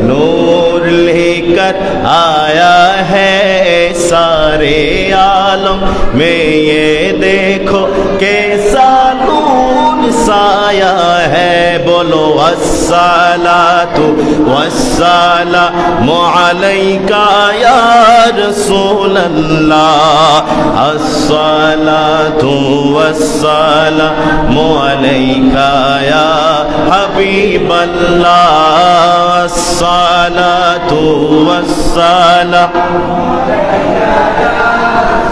نور لے کر آیا ہے سارے عالم میں، یہ دیکھو کیسا نور سایہ ہے۔ بولو الصلاۃ والسلام علیک یا رسول اللہ، الصلاۃ والسلام علیک یا حبیب اللہ، الصلاۃ والسلام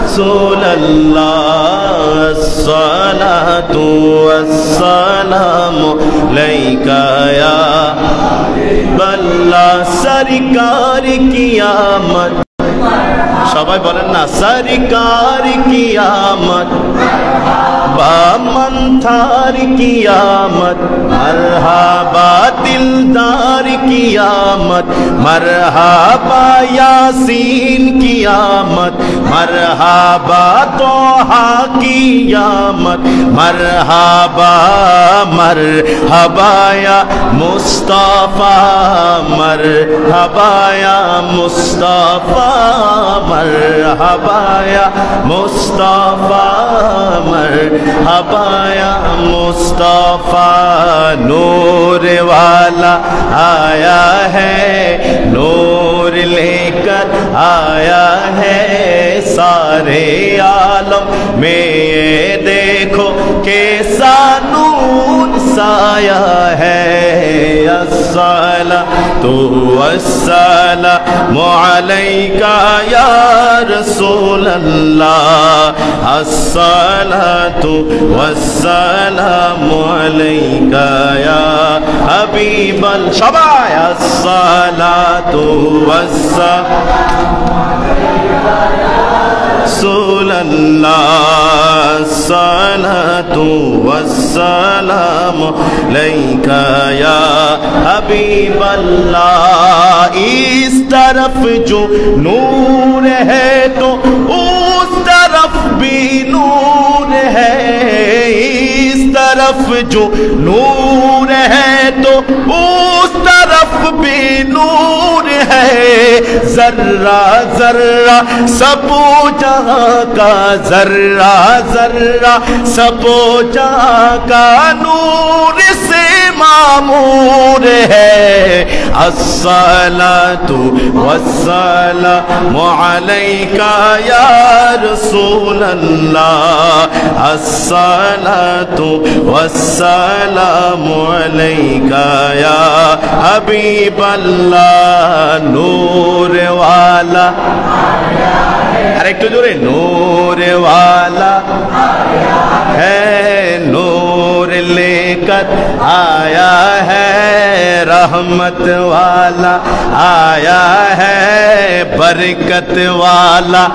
رسول اللہ، الصلاۃ والسلام علیک یا حبیب اللہ۔ سرکار کی آمد، সবাই বলেন না সরকার কি আমদ, বামন্থার কি আমদ, মরহাবা দিলদার কি আমদ, মরহাবা ইয়াসিন কি আমদ, মরহাবা তোহা কি আমদ, মরহাবা মরহাবা ইয়া মুস্তাফা, মরহাবা ইয়া মুস্তাফা, مرحبا یا مصطفیٰ، مرحبا یا مصطفیٰ۔ نور والا آیا ہے، نور لے کر آیا ہے سارے عالم میں، یہ دیکھو کیسا نور سایہ ہے۔ الصلاۃ والسلام علیک یا رسول اللہ، الصلاۃ والسلام علیک یا حبیب اللہ۔ সবাই الصلاۃ والسلام رسول اللہ، الصلاۃ والسلام علیک یا حبیب اللہ۔ اس طرف جو نور ہے تو اس طرف بھی نور ہے، اس طرف جو نور ہے تو اس طرف بھی نور ہے، ذرہ ذرہ سب جہاں کا، ذرہ ذرہ سب جہاں کا نور سے معمور ہے۔ الصلاۃ والسلام علیک یا رسول اللہ، الصلاۃ والسلام علیک یا حبیب اللہ۔ نور والا، আরেকটু জোরে, نور والا ہے، نور لے کر آیا ہے رحمت والا، آیا ہے برکت والا،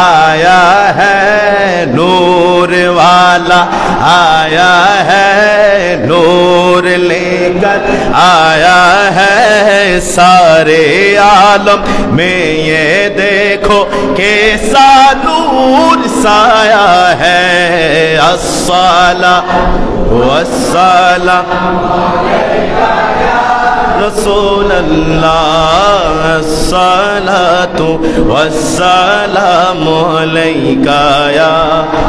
آیا ہے نور والا، آیا ہے نور لے کر آیا ہے سارے عالم میں، یہ دیکھو کیسا نور سایہ ہے۔ الصلاۃ والسلام رسول اللہ، الصلاۃ والسلام علیک یا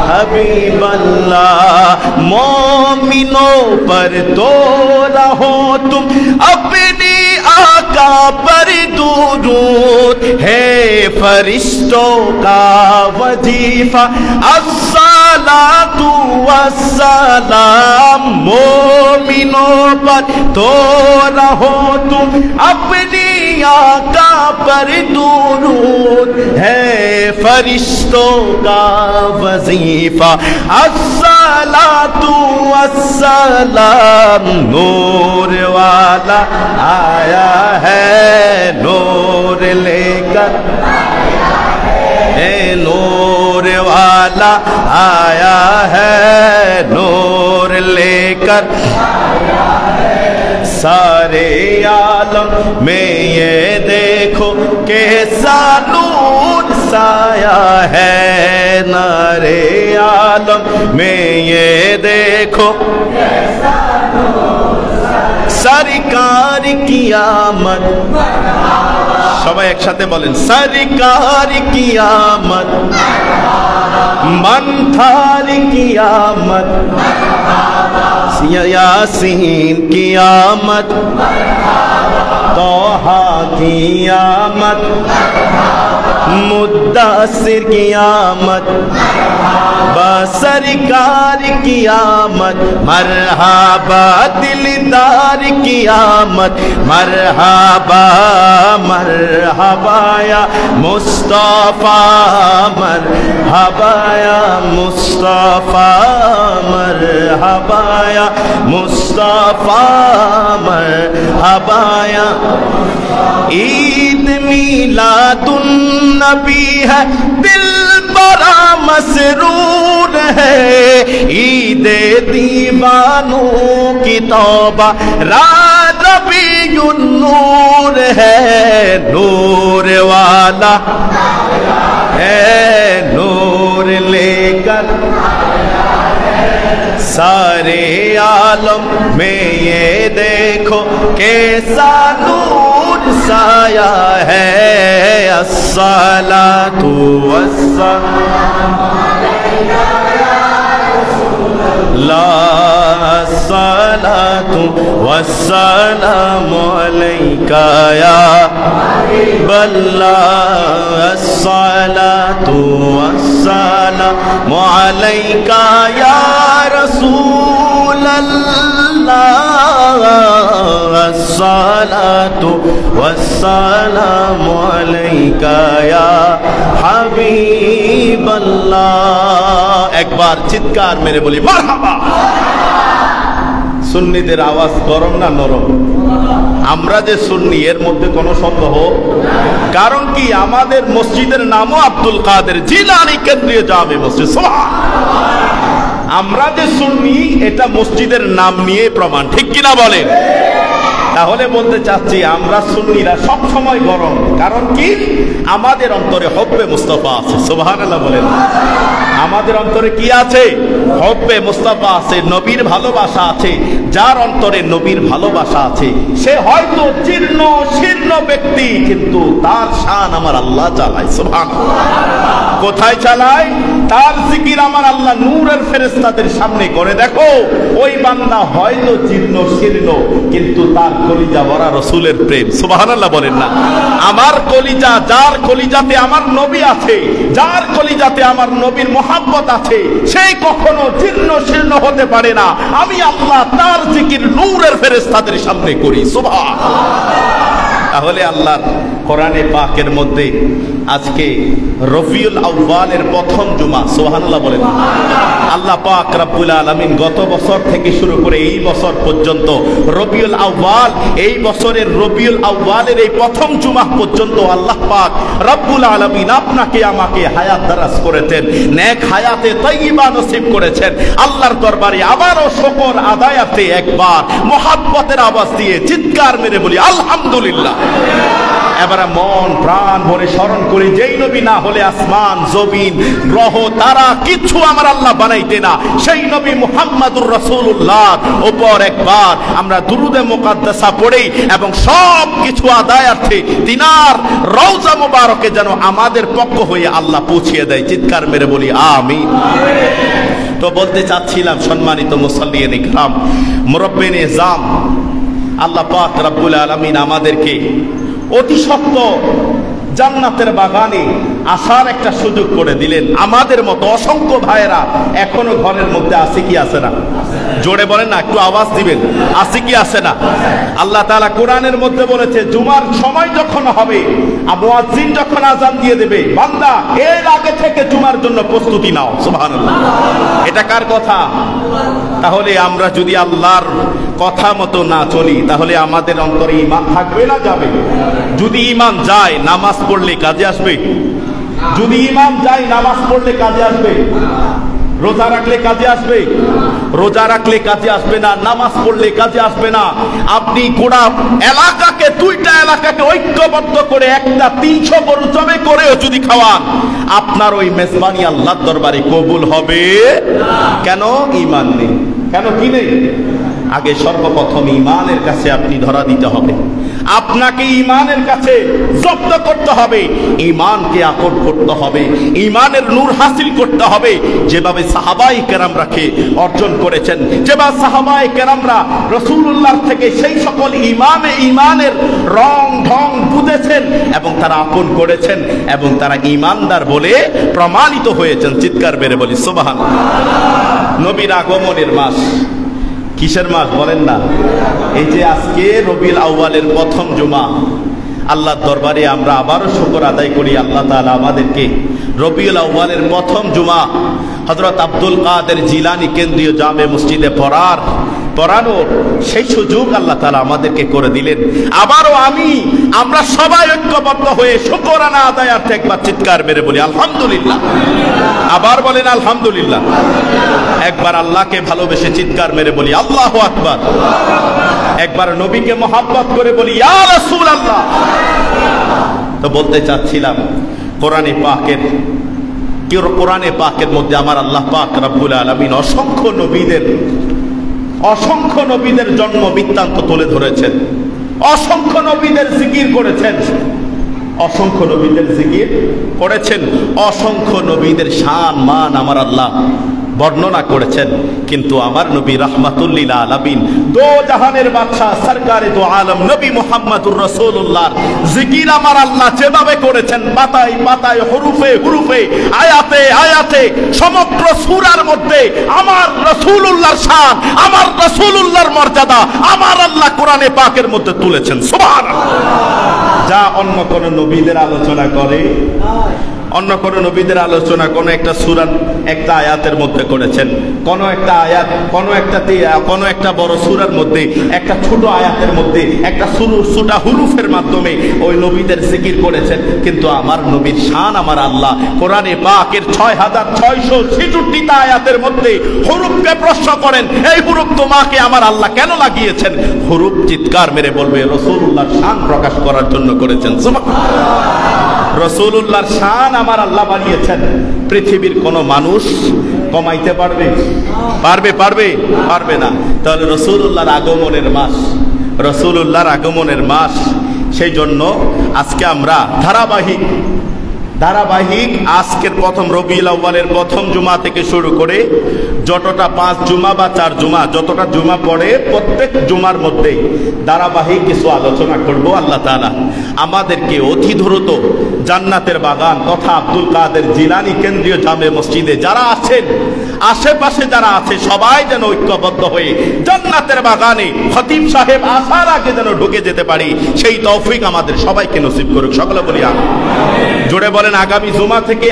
حبیب اللہ۔ مومنوں پر تو رہو تم اپنی آقا پر درود، ہے فرشتوں کا وظیفہ الصلاۃ والسلام۔ مومنوں پر تو رہو تم اپنی آقا پر درود، ہے فرشتوں کا وظیفہ الصلاۃ والسلام۔ نور والا آیا ہے، نور لے کر نور والا آیا ہے، نور لے کر سارے عالم میں، یہ دیکھو کیسا نور سایہ ہے نارے عالم میں، یہ دیکھو کیسا نور سایہ۔ सरकार की आमद, সবাই একসাথে বলেন सरकार की आमद, मंथार की आमद, यासीन की आमद, तोहा की आमद, मुद्दासिर की आमद, सरकार की आमद, मरहबा दिलदार की आमद, मरहबा मरहबा या मुस्तफा, मरहबा या मुस्तफा, मरहबा या मुस्तफा, मरहबा या। ईद मिलादुन नबी है, दिल बड़ा मसरूर है, ईदे दीवानों की तौबा रबीउन नूर है, नूर वाला है नूर लेकर सारे आलम में ये देखो कैसा नूर साया है, अस्सलातु अस्सलातु वस्सलामु अलैका या हबीबल्लाह, अस्सलातु वस्सलामु अलैका या रसूलल्लाह, अस्सलातु वस्सलामु अलैका या हबीबल्लाह। एक बार चिৎকার मेरे बोली মারহাবা। সুন্নিদের আওয়াজ গরম না নরম? আমরা যে সুন্নি এর মধ্যে কোনো সন্দেহ, কারণ কি আমাদের মসজিদের নামও আব্দুল কাদের জিলানী কেন্দ্রীয় জামে মসজিদ। সুবহানাল্লাহ। আমরা যে সুন্নি এটা মসজিদের নাম নিয়ে প্রমাণ, ঠিক কিনা বলেন? তাহলে বলতে চাচ্ছি আমরা সুন্নিরা সব সময় গরম, কারণ কি আমাদের অন্তরে হব্বে মুস্তাফা আছে। সুবহানাল্লাহ বলেন। আমাদের অন্তরে কি আছে? হব্বে মুস্তাফা আছে, নবীর ভালোবাসা আছে। যার অন্তরে নবীর ভালোবাসা আছে সে হয়তো জীর্ণ শীর্ণ ব্যক্তি, কিন্তু তার শান আমার আল্লাহ চালায়। সুবহানাল্লাহ। কোথায় চালায়? তার জিকির আমার আল্লাহ নূরের ফেরেশতাদের সামনে করে। দেখো ওই বান্দা হয়তো জীর্ণ শীর্ণ, কিন্তু তার কলিজা ভরা রাসূলের প্রেম। সুবহানাল্লাহ বলেন না? আমার কলিজা, যার কলিজাতে আমার নবী আছে, যার কলিজাতে আমার নবীর মুহাব্বত আছে, সেই কখনো জীর্ণ শীর্ণ হতে পারে না। আমি আল্লাহ তার জিকির নূরের ফেরেশতাদের সামনে করি। সুবহানাল্লাহ। তাহলে আল্লাহর কোরআনে পাকের মধ্যে আজকে রবিউল আউয়ালের প্রথম জুমা। সুবহানাল্লাহ বলেন। আল্লাহ পাক রব্বুল আলামিন গত বছর থেকে শুরু করে এই বছর পর্যন্ত রবিউল আউয়াল, এই বছরের রবিউল আউয়ালের এই প্রথম জুমা পর্যন্ত আল্লাহ পাক রব্বুল আলামিন আপনাকে আমাকে হায়াত দারাজ করেছেন, নেক হায়াতে তাইয়্যিবা নসিব করেছেন। আল্লাহর দরবারে আবারও শুকর আদায়াতে একবার মুহাব্বতের আওয়াজ দিয়ে চিৎকার মেরে বলি আলহামদুলিল্লাহ। এবারে মন প্রাণ ভরে স্মরণ করি, যেই নবী না হলে আসমান জমিন গ্রহ তারা কিছু আমার আল্লাহ বানাইতে না, সেই নবী মুহাম্মাদুর রাসূলুল্লাহ উপর একবার আমরা দুরুদে মুকাদ্দাসা পড়ি এবং সব কিছু আদায়ার্থে তিনার রওজা মুবারকে যেন আমাদের পক্ষ হয়ে আল্লাহ পৌঁছিয়ে দেয়। চিৎকার মেরে বলি আমিন। তো বলতে চাচ্ছিলাম সম্মানিত মুসাল্লিয়ান ইকরাম, মুরব্বিন ইজাম, আল্লাহ পাক রব্বুল আলামিন আমাদেরকে অতি সত্ত্বর জান্নাতের বাগানে আসার একটা সুযোগ করে দিলেন। আমাদের মতো অসংখ্য ভাইয়েরা এখনো ঘরের মধ্যে আছে কি আছে না? জোরে বলেন না, একটু আওয়াজ দিবেন। আছে কি আছে না? আল্লাহ তাআলা কোরআনের মধ্যে বলেছে জুমার সময় যখন হবে, মুয়াজ্জিন যখন আযান দিয়ে দেবে, বান্দা এর আগে থেকে জুমার জন্য প্রস্তুতি নাও। সুবহানাল্লাহ। এটা কার কথা? তাহলে আমরা যদি আল্লাহর কথা মতো না চলি তাহলে আমাদের অন্তরে ঈমান থাকবে না যাবে? যদি ঈমান যায় নামাজ পড়লে কাজে আসবে? যদি ঈমান যায় নামাজ পড়লে কাজে আসবে? রোজা রাখলে কাজে আসবে? রোজা রাখলে কাজে আসবে না, নামাজ পড়লে কাজে আসবে না। আপনি গোটা এলাকাকে, দুইটা এলাকাকে ঐক্যবদ্ধ করে একটা 300 গরু জবে করেও যদি খাওয়ান, আপনার ওই মেজবানি আল্লাহর দরবারে কবুল হবে। কেন? ঈমান নেই। কেন কি নেই? আগে সর্বপ্রথম ঈমানের কাছে আপনি ধরা দিতে হবে, আপনাকে ঈমানের কাছে জব্দ করতে হবে, ঈমানকে আকড় করতে হবে, ঈমানের নূর হাসিল করতে হবে, যেভাবে সাহাবায়ে কেরামরাকে অর্জন করেছেন, যেভাবে সাহাবায়ে কেরামরা রাসূলুল্লাহর থেকে সেই সকল ঈমানের রং ঢং বুঝেছেন এবং তারা আপন করেছেন এবং তারা ঈমানদার বলে প্রমাণিত হয়েছেন। চিৎকার মেরে বলি সুবহানাল্লাহ। নবীর আগমনের মাস, কিসের মাস বলেন না? এই যে আজকে রবিউল আউয়ালের প্রথম জুমা, আল্লাহর দরবারে আমরা আবারও শুকর আদায় করি, আল্লাহ তাআলা আমাদেরকে রবিউল আউয়ালের প্রথম জুমা হযরত আব্দুল কাদের জিলানী কেন্দ্রীয় জামে মসজিদে পড়ানোর সেই সুযোগ আল্লাহ তাআলা আমাদেরকে করে দিলেন। আবারও আমরা সবাই ঐক্যবদ্ধ হয়ে শুকরানা আদায়ার্থে একবার চিৎকার মেরে বলি আলহামদুলিল্লাহ। আবার বলেন আলহামদুলিল্লাহ। একবার আল্লাহকে ভালোবেসে চিৎকার মেরে বলি আল্লাহু আকবার। একবার নবীকে মহব্বত করে বলি ইয়া রাসূলুল্লাহ। তো বলতে চাচ্ছিলাম কোরআনে পাকের মধ্যে আমার আল্লাহ পাক রব্বুল আলামিন অসংখ্য নবীদের জন্ম বৃত্তান্ত তুলে ধরেছেন, অসংখ্য নবীদের জিকির করেছেন, অসংখ্য নবীদের শান মান আমার আল্লাহ বর্ণনা করেছেন। কিন্তু আমার নবী রাহমাতুল লিল আলামিন, দো জাহানের বাদশা সরকারে দো আলম নবী মুহাম্মদুর রাসূলুল্লাহর জিকির আমার আল্লাহ যেভাবে করেছেন, পাতায় পাতায়, হুরুফে হুরুফে, আয়াতে আয়াতে, সমগ্র সূরার মধ্যে আমার রাসূলুল্লাহর শান, আমার রাসূলুল্লাহর মর্যাদা আমার আল্লাহ কোরআনে পাকের মধ্যে তুলেছেন সুবহানাল্লাহ। যা অন্য কোন নবীদের আলোচনা করে, অন্য কোন নবীদের আলোচনা কোন একটা সূরার একটা আয়াতের মধ্যে করেছেন, কোন একটা আয়াত কোন একটা বড় সূরার মধ্যে, একটা ছোট আয়াতের মধ্যে, একটা ছোট হুরুফের মাধ্যমে ওই নবীদের জিকির করেছেন। কিন্তু আমার নবীর শান আমার আল্লাহ কোরআনে পাকের 6666টা আয়াতের মধ্যে হুরুফকে প্রশ্ন করেন, এই হুরুফ তোমাকে আমার আল্লাহ কেন লাগিয়েছেন? হুরুফ চিৎকার মেরে বলবে রাসূলুল্লাহর শান প্রকাশ করার জন্য করেছেন সুবহানাল্লাহ। রাসূলুল্লাহর শান আমার আল্লাহ বানিয়েছেন। পৃথিবীর কোন মানুষ কমাইতে পারবে? পারবে না। তাহলে রাসূলুল্লাহর আগমনের মাস, সেই জন্য আজকে আমরা ধারাবাহিক আজকের প্রথম রবিউল আউয়ালের প্রথম জুমা থেকে শুরু করে যতটা 5 জুমা বা 4 জুমা যতটা জুমা পড়ে প্রত্যেক জুমার মধ্যে ধারাবাহিক কিছু আলোচনা করব। আল্লাহ তাআলা আমাদেরকে অতি দ্রুত জান্নাতের বাগান তথা আব্দুল কাদের জিলানী কেন্দ্রীয় জামে মসজিদে যারা আছেন, আশেপাশে যারা আছে সবাই যেন ঐক্যবদ্ধ হয়ে জান্নাতের বাগানে খতিব সাহেব আসার আগে যেন ঢুকে যেতে পারি, সেই তৌফিক আমাদের সবাইকে নসিব করুক। সকলে বলি আমিন। জোরে বলেন আগামী জুমা থেকে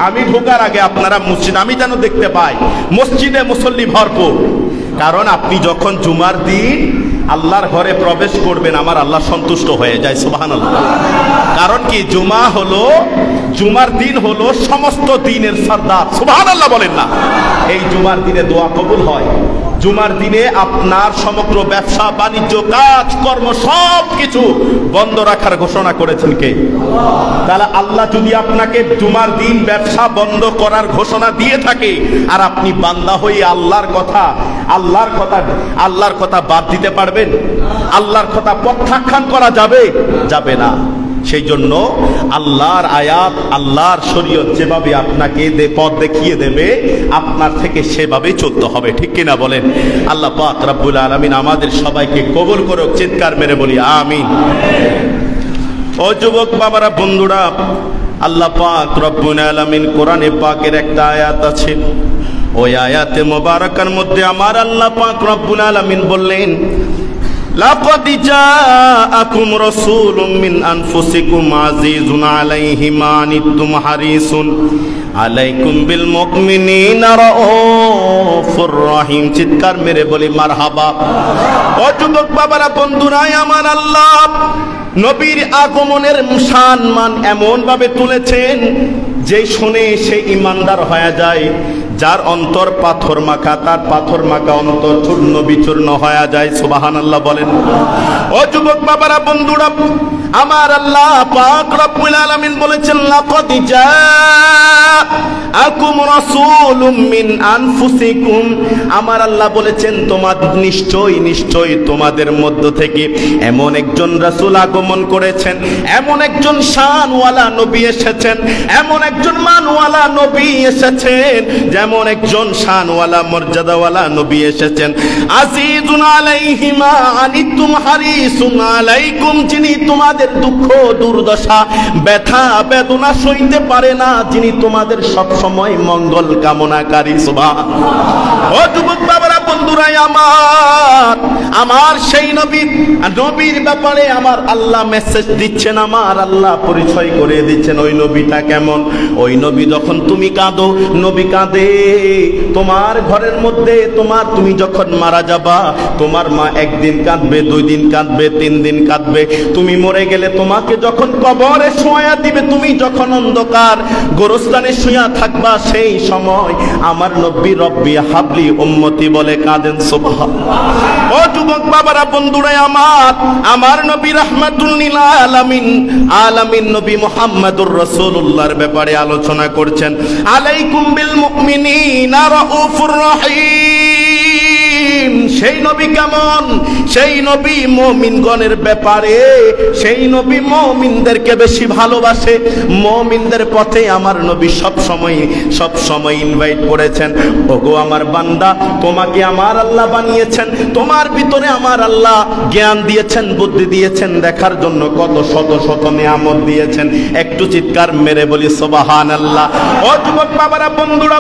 আমি ঢোকার আগে আপনারা মসজিদ আমি যেন দেখতে পাই মসজিদে মুসল্লি ভরপুর। কারণ আপনি যখন জুমার দিন আল্লাহর ঘরে প্রবেশ করবেন আমার আল্লাহ সন্তুষ্ট হয়ে যায় সুবহানাল্লাহ। কারণ কি জুমার দিন হলো সমস্ত দিনের সরদার সুবহানাল্লাহ বলেন না। এই জুমার দিনে দোয়া কবুল হয়, জুমার দিনে আপনার সমগ্র ব্যবসা বাণিজ্য কাজ কর্ম সব কিছু বন্ধ রাখার ঘোষণা করেছেন কে? তাহলে আল্লাহ যদি আপনাকে জুমার দিন ব্যবসা বন্ধ করার ঘোষণা দিয়ে থাকে আর আপনি বান্দা হয়ে আল্লাহর কথা বাদ দিতে পারবেন? আল্লাহর কথা প্রত্যাখ্যান করা যাবে না। সেই জন্য আল্লাহর আয়াত আল্লাহর শরীয়ত যেভাবে আপনাকে পথ দেখিয়ে দেবে আপনার থেকে সেভাবেই চলতে হবে, ঠিক কিনা বলেন? আল্লাহ পাক রব্বুল আলামিন আমাদের সবাইকে কবুল করুক। চিৎকার মেরে বলি আমিন। ও যুবক বাবারা, বন্ধুরা, আল্লাহ পাক রব্বুল আলামিন কোরআনে পাকের একটা আয়াত আছে, ওই আয়াতে মুবারাকার মধ্যে আমার আল্লাহ পাক রব্বুল আলামিন বললেন, লাকাদ জাআকুম রাসূলুম মিন আনফুসিকুম আজিজুন আলাইহি মা আনিতুম হারিসুন আলাইকুম বিল মুমিনিনা রাউফুর রহিম। চিৎকার মেরে বলি মারহাবা। ও যুবক বাবারা, বন্ধুরা, আমার আল্লাহ নবীর আগমনের শান মান এমন ভাবে তুলেছেন যে শুনে সে ইমানদার হয়ে যায়। যার অন্তর পাথর মাখা তার পাথর মাখা অন্তর চূর্ণ বিচূর্ণ হয়ে যায় সুবহানাল্লাহ বলেন। ও যুবক বাবারা, বন্ধুরা, আমার আল্লাহ পাক রব্বুল আলামিন বলেছেন লাকাদ জাআকুম রাসূলুম মিন আনফুসিকুম, আমার আল্লাহ বলেছেন তোমাদের নিশ্চয়ই তোমাদের মধ্য থেকে এমন একজন রাসূল আগমন করেছেন, এমন একজন শানওয়ালা নবী এসেছেন, এমন একজন মানওয়ালা নবী এসেছেন, যেমন একজন শানওয়ালা মর্যাদাওয়ালা নবী এসেছেন। আজিজুন আলাইহি মা আনিতুম হারিসুন আলাইকুম, যিনি তোমাদের দুঃখ দুর্দশা ব্যথা বেদনা সইতে পারে না, যিনি তোমাদের সব সময় মঙ্গল কামনাকারী। সুবহানাল্লাহ। ও যুবক বাবারা, বন্ধুরা আমার সেই নবীর ব্যাপারে আমার আল্লাহ মেসেজ দিচ্ছেন, আমার আল্লাহ পরিচয় করে দিচ্ছেন ওই নবীটা কেমন। ওই নবী যখন তুমি কাঁদো, নবী কাঁদে তোমার ঘরের মধ্যে। তুমি যখন মারা যাবা, তোমার মা একদিন কাঁদবে, 2 দিন কাঁদবে, 3 দিন কাঁদবে। তুমি মরে গেলে তোমাকে যখন কবরে শোয়া দিবে, তুমি যখন অন্ধকার গোরস্থানে শুয়া থাকবা, সেই সময় আমার নবী রব্বি হাবলি উম্মতি বলে কাঁদেন। সুবহানাল্লাহ। ও যুবক বাবারা, বন্ধুরা আমার নবী রাহমাতুল লিল আলামিন নবী মুহাম্মদুর রাসূলুল্লাহর ব্যাপারে আলোচনা করছেন। আলাইকুম বিল মুমিনিনা রাউফুর রহিম। সেই নবী কেমন? সেই নবী মুমিনগণের ব্যাপারে, সেই নবী মুমিনদেরকে বেশি ভালোবাসে। মুমিনদের পথে আমার নবী সব সময় ইনভাইট করেছেন, ওগো আমার বান্দা, তোমাকে আমার আল্লাহ বানিয়েছেন, তোমার ভিতরে আমার আল্লাহ জ্ঞান দিয়েছেন, বুদ্ধি দিয়েছেন, দেখার জন্য কত শত শত নিয়ামত দিয়েছেন। একটু চিৎকার মেরে বলি সুবহানাল্লাহ। ও যুবক বাবারা, বন্ধুরা,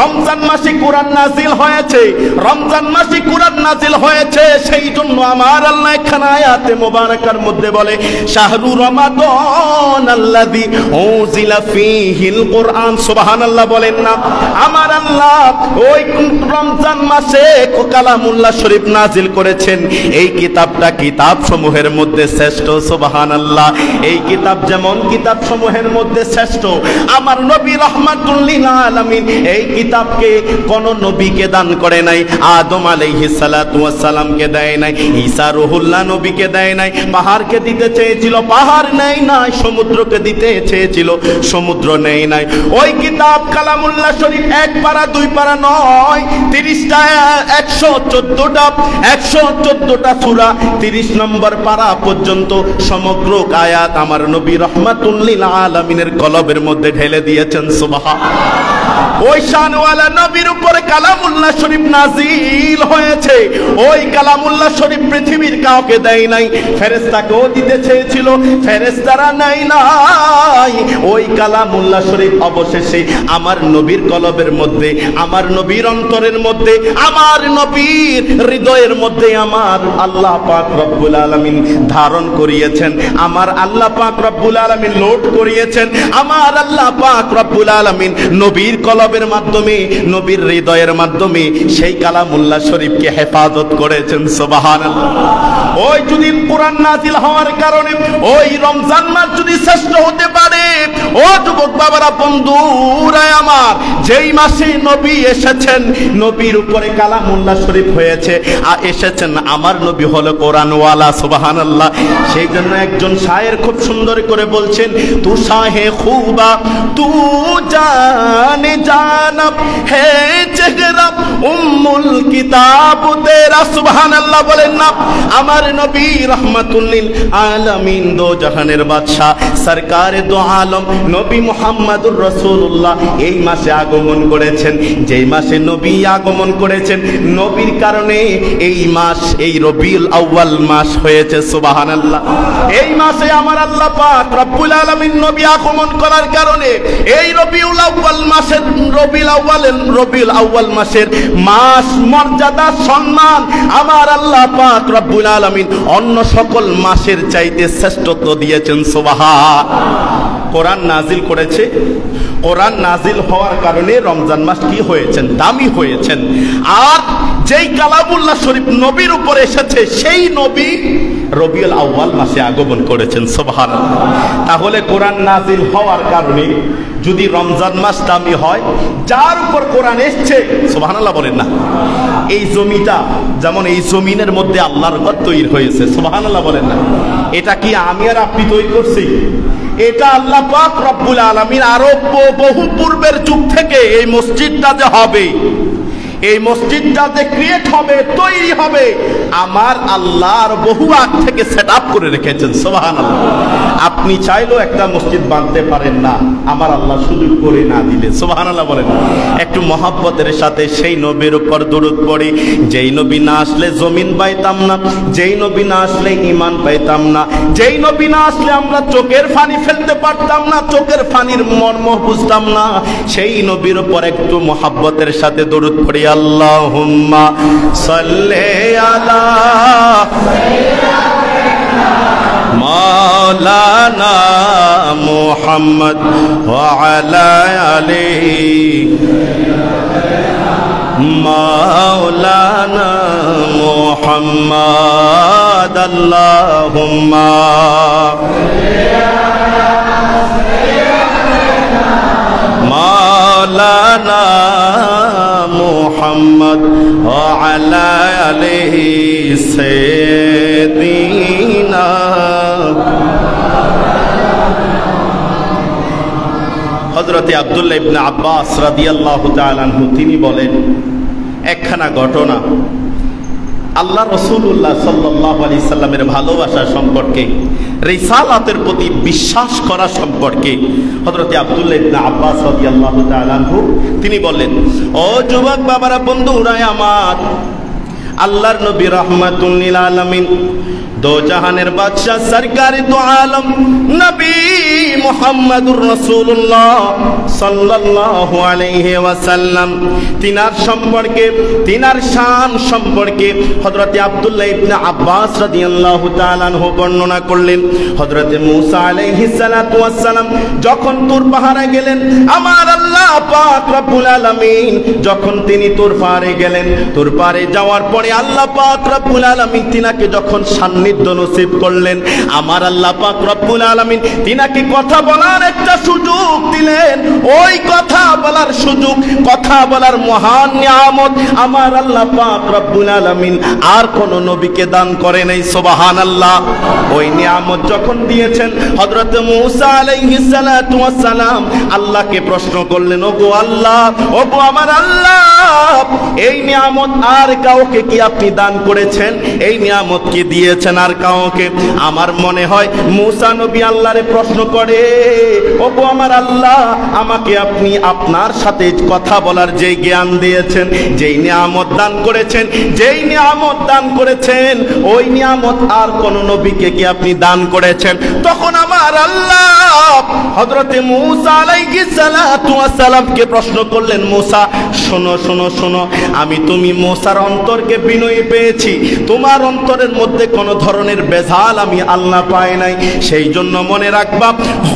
রমজান মাসে কোরআন নাজিল হয়েছে, রমজান মাসে কোরআন নাজিল হয়েছে। সেই জন্য আমার আল্লাহ এখানে আয়াতে মুবারাকার মধ্যে বলে শাহরু রমাদান আল্লাযী উনজিলা ফীহিল কোরআন। সুবহানাল্লাহ বলেন না? আমার আল্লাহ ওই রমজান মাসে কালামুল্লাহ শরীফ নাজিল করেছেন। এই কিতাবটা কিতাব সমূহের মধ্যে শ্রেষ্ঠ। সুবহানাল্লাহ। এই কিতাব যেমন কিতাব সমূহের মধ্যে শ্রেষ্ঠ, আমার নবী রাহমাতুল লিল আলামিন এই কিতাবকে কোন নবীকে দান করে নাই। আদম আলাইহিস সালাতু ওয়াস সালামকে দেয় নাই, ঈসা রুহুল্লাহ নবীকে দেয় নাই। পাহাড়কে দিতে চেয়েছিল, পাহাড় নেই নাই। সমুদ্রকে দিতে চেয়েছিল, সমুদ্র নেই নাই। ওই কিতাব কালামুল্লাহ শরীফ 1 পারা 2 পারা নয়, 30টা 114টা সূরা, 30 নম্বর পারা পর্যন্ত সমগ্র আয়াত আমার নবী রাহমাতুল লিল আলামিনের কলবের মধ্যে ঢেলে দিয়েছেন। সুবহানাল্লাহ। ওই শানওয়ালা নবীর উপরে কালামুল্লাহ শরীফ নাজিল হয়েছে। ওই কালামুল্লাহ শরীফ পৃথিবীর কাউকে দেয় নাই, ফেরেশতাকেও দিতে চেয়েছিল, ফেরেশতারা নেয় নাই। ওই কালামুল্লাহ শরীফ অবশেষে আমার নবীর কলবের মধ্যে, আমার নবীর অন্তরের মধ্যে, আমার নবীর হৃদয়ের মধ্যে আমার আল্লাহ পাক রব্বুল আলামিন ধারণ করিয়েছেন, আমার আল্লাহ পাক রব্বুল আলামিন লোড করিয়েছেন। আমার আল্লাহ পাক রব্বুল আলামিন নবীর কলবের মাধ্যমে, নবীর হৃদয়ের মাধ্যমে সেই কালামুল্লাহ শরীফকে হেফাজত করেছেন। সুবহানাল্লাহ। ওই যদি কোরআন নাজিল হওয়ার কারণে ওই রমজান মাস যদি শ্রেষ্ঠ হতে পারে, ও যুবক বাবারা, বন্ধুরা আমার, যেই মাসে নবী এসেছেন, নবীর উপরে কালামুল্লাহ শরীফ হয়েছে, আর এসেছেন আমার নবী হলো কোরআনওয়ালা। সুবহানাল্লাহ। সেই জন্য একজন শায়ের খুব সুন্দর করে বলছেন, তু শাহে খুবা তু জানে জানব হে চেহরা উম্মুল কিতাব তেরা। সুবহানাল্লাহ বলেন না? আমার নবী রাহমাতুল লিল আলামিন, দো জাহানের বাদশা, সরকারে দো আলম নবী মুহাম্মদুর রাসূলুল্লাহ এই মাসে আগমন করেছেন। যেই মাসে নবী আগমন করেছেন, নবীর কারণে এই মাস, এই রবিউল আউয়াল মাস হয়েছে। সুবহানাল্লাহ। এই মাসে আমার আল্লাহ পাক রব্বুল আলামিন নবী আগমন করার কারণে এই রবিউল আউয়াল মাসের, রবিউল আউয়াল মাসের মাস মর্যাদা সম্মান আমার আল্লাহ পাক রব্বুল আলামিন অন্য সকল মাসের চাইতে শ্রেষ্ঠত্ব দিয়েছেন। সুবহানাল্লাহ। কোরআন নাজিল করেছে, কোরআন নাজিল হওয়ার কারণে রমজান মাস কি হয়েছেন? দামি হয়েছেন। আর যেই কালামুল্লাহ শরীফ নবীর উপর এসেছে সেই নবী রবিউল আউয়াল মাসে আগমন করেছেন। সুবহানাল্লাহ। তাহলে কোরআন নাজিল হওয়ার কারণে যদি রমজান মাস দামি হয়, যার উপর কোরআন এসছে, সুবহানাল্লাহ বলেন না, এই জমিটা যেমন এই জমিনের মধ্যে আল্লাহর ঘর তৈরি হয়েছে, সুবহানাল্লাহ বলেন না, এটা কি আমি আর আপনি তৈরি করছি? এটা আল্লাহ পাক রব্বুল আলামিন আরো বহু পূর্বের যুগ থেকে এই মসজিদটা যে হবে, এই মসজিদটা যে ক্রিয়েট হবে, তৈরি হবে, আমার আল্লাহর বহু আগ থেকে সেট আপ করে রেখেছেন। সুবহানাল্লাহ। আপনি চাইলেও একটা মসজিদ বাঁধতে পারেন না, আমার আল্লাহ সুযোগ করে না দিলে। সুবহানাল্লাহ বলেন। একটু মহব্বতের সাথে সেই নবীর উপর দরুদ পড়ি, যেই নবী না আসলে জমিন পাইতাম না, যেই নবী না আসলে ঈমান পাইতাম না, যেই নবী না আসলে আমরা চোখের পানি ফেলতে পারতাম না, চোখের পানির মর্ম বুঝতাম না, সেই নবীর উপর একটু মহব্বতের সাথে দরুদ পড়ি। আল্লাহুম্মা সাল্লি আলা মাওলানা মুহাম্মদ ওয়া আলা আলিহি মাওলানা মুহাম্মদ। আল্লাহুম্মা মাওলানা মুহাম্মদ ওয়া আলা আলিহি সাইয়্যিদিনা। হযরতে আব্দুল্লাহ ইবনে আব্বাস রাদিয়াল্লাহু তাআলা আনহু তিনি বলেন, একখানা ঘটনা আল্লাহ রাসূলুল্লাহ সাল্লাল্লাহু আলাইহি সাল্লামের ভালোবাসা সম্পর্কে, রিসালাতের প্রতি বিশ্বাস করা সম্পর্কে হযরতে আব্দুল্লাহ ইবনে আব্বাস রাদিয়াল্লাহু তাআলা আনহু তিনি বললেন, ও যুবক বাবারা, বন্ধুরা আমার, আল্লাহর নবী রাহমাতুল লিল আলামিন, দো জাহানের বাদশা, সরকারে দো আলম নবী মুহাম্মদুর রাসূলুল্লাহ সাল্লাল্লাহু আলাইহি ওয়াসাল্লাম, তিনার সম্পর্কে, তিনার শান সম্পর্কে হযরতে আব্দুল্লাহ ইবনে আব্বাস রাদিয়াল্লাহু তাআলা আনহু বর্ণনা করলেন। হযরতে মূসা আলাইহিস সালাতু ওয়াস সালাম যখন তুর পাহাড়ে গেলেন, আমার আল্লাহ পাক রব্বুল আলামিন যখন তিনি তুর পাহাড়ে গেলেন, তুর পাহাড়ে যাওয়ার পরে আল্লাহ পাক রব্বুল আলামিন তিনাকে যখন সান্নিধ্য নসিব করলেন, আমার আল্লাহ পাক রব্বুল আলামিন তিনাকে কথা বলার একটা সুযোগ দিলেন। ওই কথা বলার সুযোগ, কথা বলার মহান নিয়ামত আমার আল্লাহ পাক রব্বুল আলামিন আর কোন নবীকে দান করে নাই। সুবহানাল্লাহ। ওই নিয়ামত যখন দিয়েছেন, হযরত মূসা আলাইহিস সালাতু ওয়াস সালাম আল্লাহকে প্রশ্ন করলেন, ওগো আল্লাহ, ওগো আমার আল্লাহ, এই নিয়ামত আর কাউকে কি আপনি দান করেছেন? এই নিয়ামত কি দিয়েছেন আর কাউকে? আমার মনে হয় মূসা নবী আল্লাহরে প্রশ্ন করে, ওগো আমার আল্লাহ, আমাকে আপনি আপনার সাথে কথা বলার যে জ্ঞান দিয়েছেন, যেই নিয়ামত দান করেছেন, যেই নিয়ামত দান করেছেন, ওই নিয়ামত আর কোন নবীকে কি আপনি দান করেছেন? তখন আমার আল্লাহ হযরতে মূসা আলাইহিস সালাতু ওয়াস সালামকে প্রশ্ন করলেন, মূসা শোনো শোনো শোনো, আমি তুমি মূসার অন্তরকে বিনয়ী পেয়েছি, তোমার অন্তরের মধ্যে কোন ধরনের বেজাল আমি আল্লাহ পাই নাই। সেই জন্য মনে রাখবা,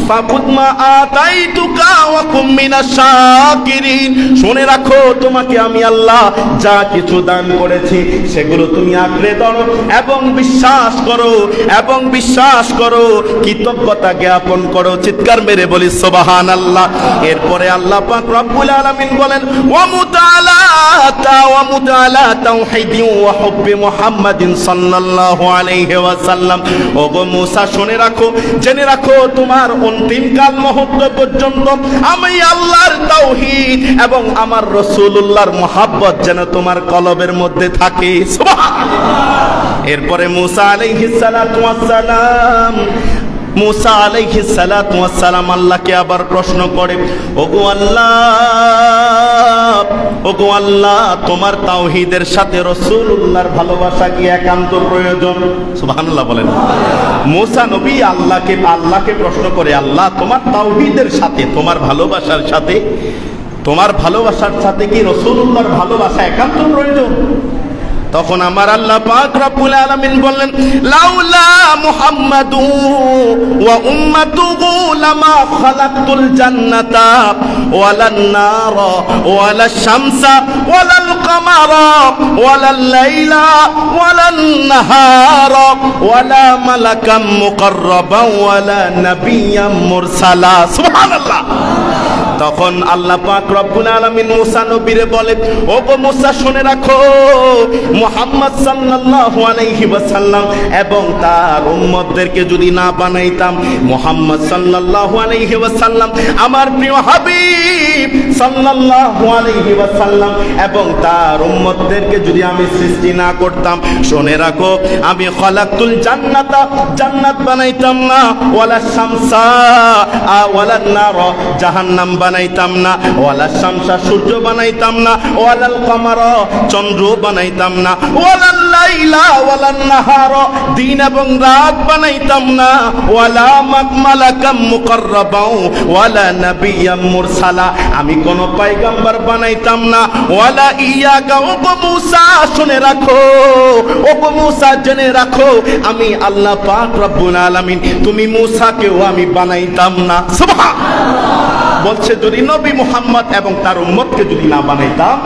ফাকুদ মা আতাইতুকা ওয়া কুম মিনাশ শাকিরিন, শুনে রাখো, তোমাকে আমি আল্লাহ যা কিছু দান করেছি সেগুলো তুমি আঁকড়ে ধরো এবং বিশ্বাস করো, এবং বিশ্বাস করো, কৃতজ্ঞতা জ্ঞাপন করো। চিৎকার মেরে বলি সুবহানাল্লাহ। এরপরে আল্লাহ পাক রব্বুল আলামিন বলেন, ওয়া মুতাআলা তাওহীদি ওয়া হুব্বি মুহাম্মাদিন সাল্লাল্লাহু আলাইহি ওয়াসাল্লাম, ওগো মূসা শুনে রাখো, জেনে রাখো, তোমার অন্তিম কাল মুহূর্ত পর্যন্ত আমি আল্লাহর তাওহীদ এবং আমার রাসূলুল্লাহর মুহাব্বত যেন তোমার কলবের মধ্যে থাকে। সুবহানাল্লাহ। এরপরে মূসা আলাইহিস সালাতু ওয়াস সালাম, মূসা আলাইহিস সালাতু ওয়াস সালাম আল্লাহকে আবার প্রশ্ন করে, ওগো আল্লাহ, ওগো আল্লাহ, তোমার তাওহীদের সাথে রাসূলুল্লাহর ভালোবাসা কি একান্ত প্রয়োজন? সুবহানাল্লাহ বলেন। মূসা নবী আল্লাহকে প্রশ্ন করে, আল্লাহ, তোমার তাওহীদের সাথে, তোমার ভালোবাসার সাথে, তোমার ভালোবাসার সাথে কি রাসূলুল্লাহর ভালোবাসা একান্ত প্রয়োজন? তখন আমার আল্লাহ পাক রব্বুল আলামিন বললেন, লাউলা মুহাম্মাদু ওয়া উম্মাতুহু লামা খালাকতুল জান্নাতা ওয়ালান নারা ওয়ালাশ শামসা ওয়ালাল কামারা ওয়ালাল লাইলা ওয়ালান নাহারা ওয়ালা মালাকাম মুকাররাবা ওয়ালা নাবিয়্যাম মুরসালা। সুবহানাল্লাহ। তখন আল্লাহ পাক রব্বুল আলামিন মুসা নবীরে বলে, ও গো মুসা শুনে রাখো, মুহাম্মদ সাল্লাল্লাহু আলাইহি ওয়াসাল্লাম এবং তার উম্মতদেরকে যদি না বানাইতাম, মুহাম্মদ সাল্লাল্লাহু আলাইহি ওয়াসাল্লাম আমার প্রিয় হাবিব সাল্লাল্লাহু আলাইহি ওয়াসাল্লাম এবং তার উম্মতদেরকে যদি আমি সৃষ্টি না করতাম, শুনে রাখো আমি খালাকতুল জান্নাতা জান্নাত বানাইতাম না, ওয়ালা শামসা ওয়ালান নারা জাহান্নাম বানাইতাম না, ওয়ালা শামসা সূর্য বানাইতাম না, ওয়ালাল কামারা চন্দ্র বানাইতাম না, ওয়ালাল লাইলা ওয়ালান নাহারা দিন এবং রাত বানাইতাম না, ওয়ালা মালাকাম মুকাররাবা ওয়ালা নাবিয়্যাম মুরসালা আমি কোন পয়গম্বর বানাইতাম না, ওয়ালা ইয়াকা ও মুসা শুনে রাখো, ও মুসা জেনে রাখো আমি আল্লাহ পাক রব্বুল আলামিন তুমি মুসাকেও আমি বানাইতাম না। সুবহানাল্লাহ। বলছে যদি নবী মুহাম্মদ এবং তার উম্মতকে যদি না বানাইতাম,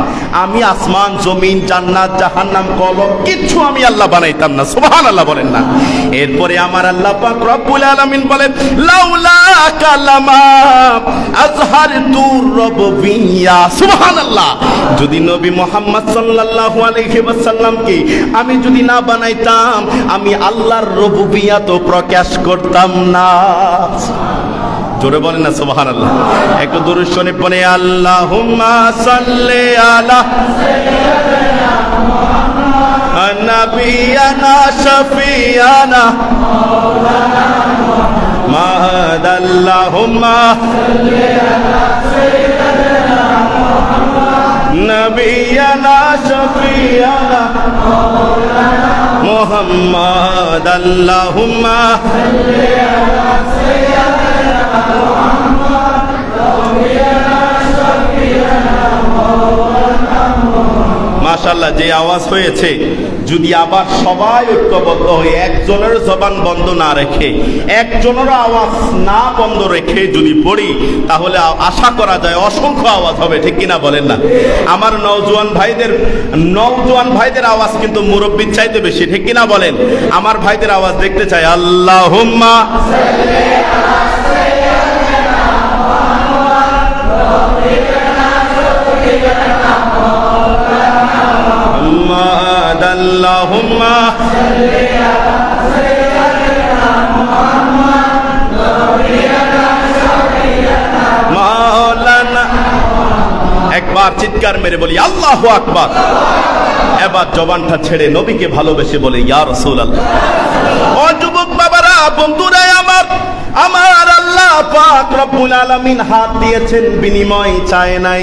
আমি আসমান জমিন জান্নাত জাহান্নাম কলম কিছু আমি আল্লাহ বানাইতাম না। সুবহানাল্লাহ বলেন না। এরপরে আমার আল্লাহ পাক রব্বুল আলামিন বলেন, লাউলা কালামা আজহারতু রব্বিয়া। সুবহানাল্লাহ। যদি নবী মুহাম্মদ সাল্লাল্লাহু আলাইহি ওয়াসাল্লামকে আমি যদি না বানাইতাম, আমি আল্লাহর রুবুবিয়্যাত প্রকাশ করতাম না। জোরে বলেন না সুবহানাল্লাহ। একটু দুরূদ শরীফ পড়ে, আল্লাহুম্মা সাল্লি আলা সাইয়্যিদিনা মুহাম্মদ নাবিয়ানা শাফিয়ানা মাওলানা মুহাম্মদ। আল্লাহুম্মা সাল্লি আলা সাইয়্যিদিনা মুহাম্মদ নাবিয়ানা শাফিয়ানা মাওলানা মুহাম্মদ। আল্লাহুম্মা সাল্লি আলা সাইয়্যিদিনা মাশাআল্লাহ। যে আওয়াজ হয়েছে, যদি আবার সবাই ঐক্যবদ্ধ হয়ে একজনের জবান বন্ধ না রেখে, একজনের আওয়াজ না বন্ধ রেখে যদি পড়ি, তাহলে আশা করা যায় অসংখ্য আওয়াজ হবে। ঠিক কিনা বলেন না? আমার নওজোয়ান ভাইদের আওয়াজ কিন্তু মুরব্বির চাইতে বেশি। ঠিক কিনা বলেন? আমার ভাইদের আওয়াজ দেখতে চাই। আল্লাহুম্মা সাল্লি আলা সাইয়্যিদিনা মুহাম্মদ। আল্লাহুম্মা সাল্লি আলা সাইয়্যিদিনা মুহাম্মদ নাবিয়ানা শাফিয়ানা মাওলানা। একবার চিৎকার মেরে বলি আল্লাহু আকবার। এবার জবানটা ছেড়ে নবীকে ভালোবেসে বলে ইয়া রাসূলুল্লাহ। ও যুবক বাবারা, বন্ধুরা আমার আল্লাহ পাক রব্বুল আলামিন হাত দিয়েছেন, বিনিময় চায় নাই।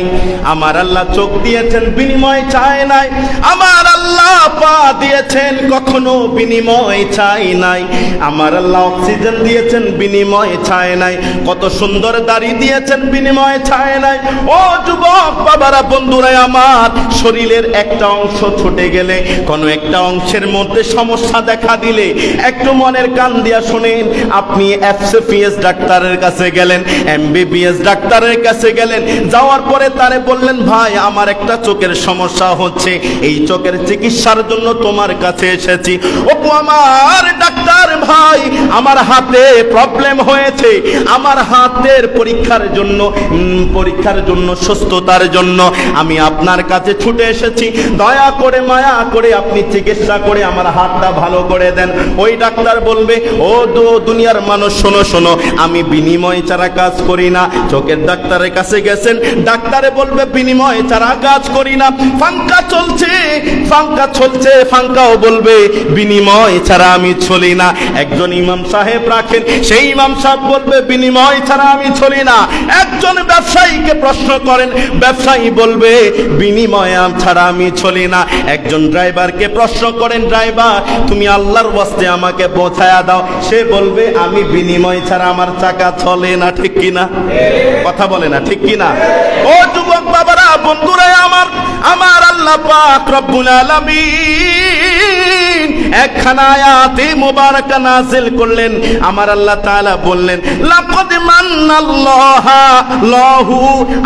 আমার আল্লাহ চোখ দিয়েছেন, বিনিময় চায় নাই। আমার আল্লাহ পা দিয়েছেন, কখনো বিনিময় চায় নাই। আমার আল্লাহ অক্সিজেন দিয়েছেন, বিনিময় চায় নাই। কত সুন্দর দাড়ি দিয়েছেন, বিনিময় চায় নাই। ও যুবক বাবারা, বন্ধুরা আমার, শরীরের একটা অংশ ছুটে গেলে, কোনো একটা অংশের মধ্যে সমস্যা দেখা দিলে, একটু মনের কান দিয়া শুনেন। আপনি এফসিপিএস ডাক্তারের কাছে গেলেন, এমবিবিএস ডাক্তারের কাছে গেলেন, যাওয়ার পরে তারে বললেন, ভাই আমার একটা চোখের সমস্যা হচ্ছে, এই চোখের চিকিৎসার জন্য তোমার কাছে এসেছি। ও আমার ডাক্তার ভাই, আমার হাতে প্রবলেম হয়েছে, আমার হাতের পরীক্ষার জন্য সুস্থতার জন্য আমি আপনার কাছে ছুটে এসেছি। দয়া করে মায়া করে আপনি চিকিৎসা করে আমার হাতটা ভালো করে দেন। ওই ডাক্তার বলবে, ও দুনিয়ার মানুষ শোনো শোনো, আমি বিনিময় ছাড়া কাজ করি না। চোখের ডাক্তারের কাছে গেছেন, ডাক্তারে বলবে বিনিময় ছাড়া কাজ করি না। ফাঙ্কা চলছে, ফাঙ্কাও বলবে বিনিময় ছাড়া আমি চলি না। একজন ইমাম সাহেব রাখেন, সেই ইমাম সাহেব বলবে বিনিময় ছাড়া আমি চলি না। একজন ব্যবসায়ীকে প্রশ্ন করেন, ব্যবসায়ী বলবে বিনিময় ছাড়া আমি চলি না। একজন ড্রাইভারকে প্রশ্ন করেন, ড্রাইভার তুমি আল্লাহর ওয়াস্তে আমাকে পৌঁছায়া দাও, সে বলবে আমি বিনিময় ছাড়া আমার চাকা চলে না। ঠিক কিনা? কথা বলে না, ঠিক কিনা? ও যুবক বাবারা, বন্ধুরা আমার আল্লাহ পাক রব্বুল আলামিন একখানা আয়াতে মুবারাকা নাযিল করলেন। আমার আল্লাহ তাআলা বললেন, লাকাদ মান্নাল্লাহু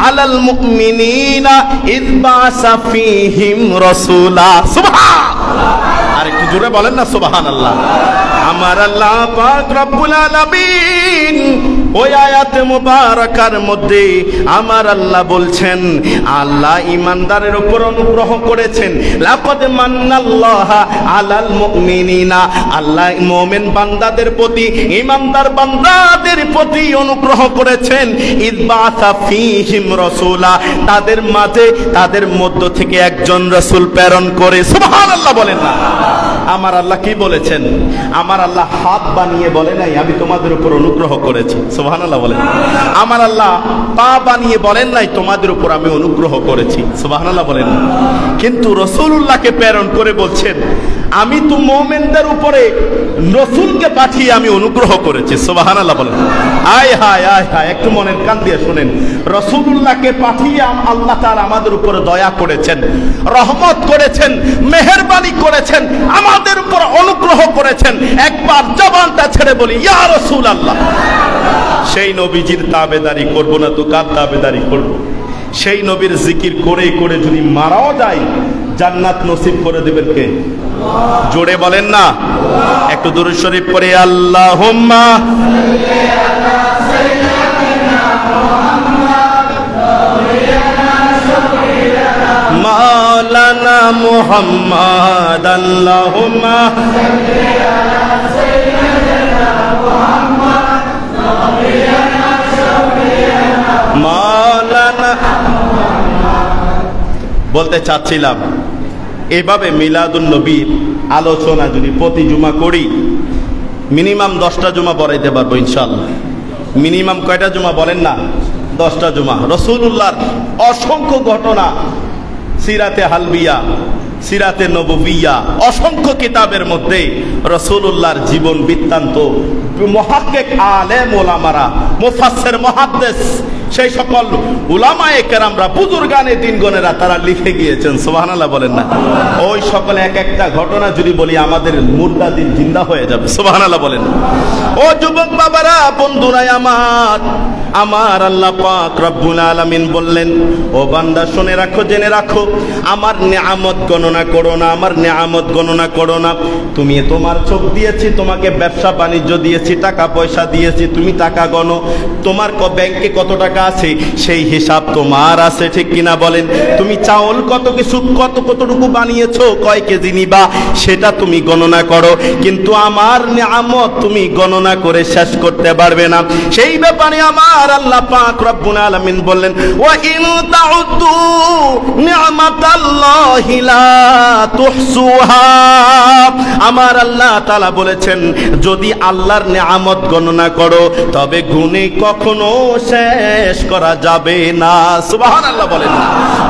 আলাল মুমিনিনা ইয বা'সা ফীহিম রাসূলা। সুবহানাল্লাহ, আর একটু জোরে বলেন না সুবহানাল্লাহ। আমার আল্লাহ পাক রব্বুল আলামিন ওই আয়াতে মুবারাকার মধ্যে আমার আল্লাহ বলছেন, আল্লাহ ঈমানদারের উপর অনুগ্রহ করেছেন। লাকাদ মান্নাল্লাহু আলাল মুমিনিনা, আল্লাহ মুমিন বান্দাদের প্রতি, ঈমানদার বান্দাদের প্রতি অনুগ্রহ করেছেন। ইয বা'সা ফীহিম রাসূলা, তাদের মাঝে, তাদের মধ্য থেকে একজন রাসূল প্রেরণ করে। সুবহানাল্লাহ বলেন না। আমার আল্লাহ কি বলেছেন? আমার আল্লাহ হাত বানিয়ে বলে নাই আমি তোমাদের উপর অনুগ্রহ করেছি। সুবহানাল্লাহ বলেন। আমার আল্লাহ পা বানিয়ে বলেন নাই তোমাদের উপর আমি অনুগ্রহ করেছি। সুবহানাল্লাহ বলেন। কিন্তু রাসূলুল্লাহকে প্রেরণ করে বলছেন, আমি তো মুমিনদের উপরে রাসূলকে পাঠিয়ে আমি অনুগ্রহ করেছি। সুবহানাল্লাহ বলেন। আয় হায় আয় হায়, একটু মনের কান দিয়ে শুনেন। রাসূলুল্লাহকে পাঠিয়ে আল্লাহ তাআলা আমাদের উপরে দয়া করেছেন, রহমত করেছেন, মেহেরবানি করেছেন, আমাদের উপর অনুগ্রহ করেছেন। একবার জবানটা ছেড়ে বলি ইয়া রাসূলুল্লাহ। সেই নবীজির তাবেদারি করব না তো কার তাবেদারি করব? সেই নবীর জিকির করে করে যদি মারাও যায়, জান্নাত নসিব করে দেবেন কে? জোরে বলেন না। একটু দুরূদ শরীফ পড়ে আল্লাহুম্মা সাল্লি আলা সাইয়্যিদিনা মুহাম্মদ মাওলানা মুহাম্মদ। আল্লাহুম্মা সাল্লি আলা সাইয়্যিদিনা মুহাম্মদ মাওলানা। বলতে চাচ্ছিলাম, এভাবে মিলাদুন নবীর আলোচনা যদি প্রতি জুমা করি, মিনিমাম 10টা জুমা পড়াইতে পারবো ইনশাআল্লাহ। মিনিমাম কয়টা জুমা বলেন না? 10টা জুমা। রাসূলুল্লাহর অসংখ্য ঘটনা, সিরাতে হালবিয়া, সিরাতে নববিয়া, অসংখ্য কিতাবের মধ্যে রাসূলুল্লাহর জীবন বৃত্তান্ত মুহাক্কিক আলেম ওলামারা, মুফাসসির মুহাদ্দিস, সেই সকল উলামায়ে কেরামরা, বুজুর্গানে দিনগণেরা তারা লিখে গিয়েছেন। সুবহানাল্লাহ বলেন না। ওই সকলে এক একটা ঘটনা যদি বলি আমাদের মুর্দা দিন জিন্দা হয়ে যাবে। সুবহানাল্লাহ বলেন। ও যুবক বাবারা, বন্ধুরা আমার, আমার আল্লাহ পাক রব্বুল আলামিন বললেন, ও বান্দা শুনে রাখো, জেনে রাখো, আমার নিয়ামত গণনা করো না, আমার নিয়ামত গণনা করো না। তুমি, তোমার চোখ দিয়েছি, তোমাকে ব্যবসা বাণিজ্য দিয়েছি, টাকা পয়সা দিয়েছি, তুমি টাকা গণো। তোমার ব্যাংকে কত টাকা আছে সেই হিসাব তোমার আছে, ঠিক কিনা বলেন? তুমি চাউল কত কিছু, কতটুকু বানিয়েছো, কয় কেজি নিবা, সেটা তুমি গণনা করো। কিন্তু আমার নিয়ামত তুমি গণনা করে শেষ করতে পারবে না। সেই ব্যাপারে আমার আল্লাহ পাক রব্বুল আলামিন বললেন, ওয়া ইন তাউদ্দু নি'মাতাল্লাহি লা তুহসুহা। আমার আল্লাহ তাআলা বলেছেন, যদি আল্লাহর নিয়ামত গণনা করো তবে গুণে কখনো শেষ করা যাবে না। সুবহানাল্লাহ বলেন না।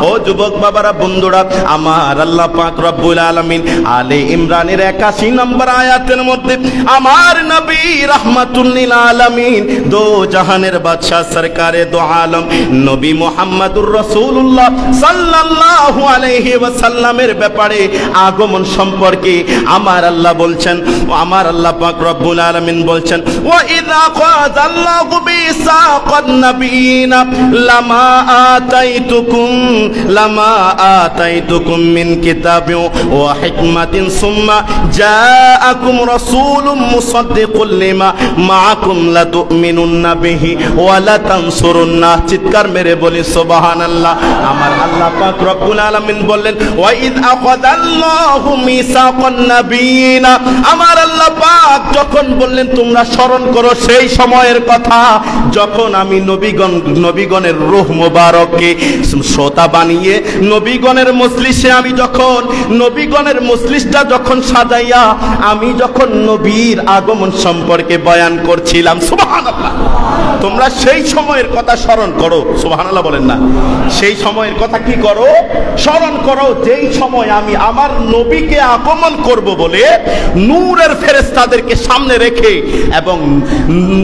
ও যুবক বাবারা, বন্ধুরা আমার, আল্লাহ পাক রব্বুল আলামিন আলে ইমরানের 81 নম্বর আয়াতের মধ্যে আমার নবী রাহমাতুল লিল আলামিন, দো জাহানের বাদশা, সরকারে দো আলম নবী মুহাম্মদুর রাসূলুল্লাহ সাল্লাল্লাহু আলাইহি ওয়াসাল্লামের ব্যাপারে আগমন সম্পর্কে আমার আল্লাহ বলছেন, আমার আল্লাহ পাক রব্বুল আলামিন বলছেন, ওয়া ইযা কাযাল্লাহু বিসাকান নাবিয়িনা লামা আতাইতুকুম মিন কিতাবিন ওয়া হিকমাতিন সুম্মা জাআকুম রাসূলুম মুসাদ্দিকুল লিমা মাআকুম লা তুমিনুন্না বিহি ওয়া লা তানসুরুন্না। চিৎকার মেরে বলি সুবহানাল্লাহ। আমার আল্লাহ পাক রব্বুল আলামিন বললেন, ওয়া ইয আখাযাল্লাহু মিসাকান নাবিয়িনা। আমার আল্লাহ পাক যখন বললেন তোমরা স্মরণ করো সেই সময়ের কথা, যখন আমি নবীগণের রূহ মুবারককে শ্রোতা বানিয়ে নবীগণের মজলিসে, আমি যখন নবীগণের মজলিসটা যখন সাজাইয়া আমি যখন নবীর আগমন সম্পর্কে বয়ান করছিলাম। সুবহানাল্লাহ। তোমরা সেই সময়ের কথা স্মরণ করো, সুবহানাল্লাহ বলেন না, সেই সময়ের কথা কি করো, স্মরণ করো যেই সময় আমি আমার নবীকে আগমন করব বলে নূরের ফেরেশতাদেরকে সামনে রেখে এবং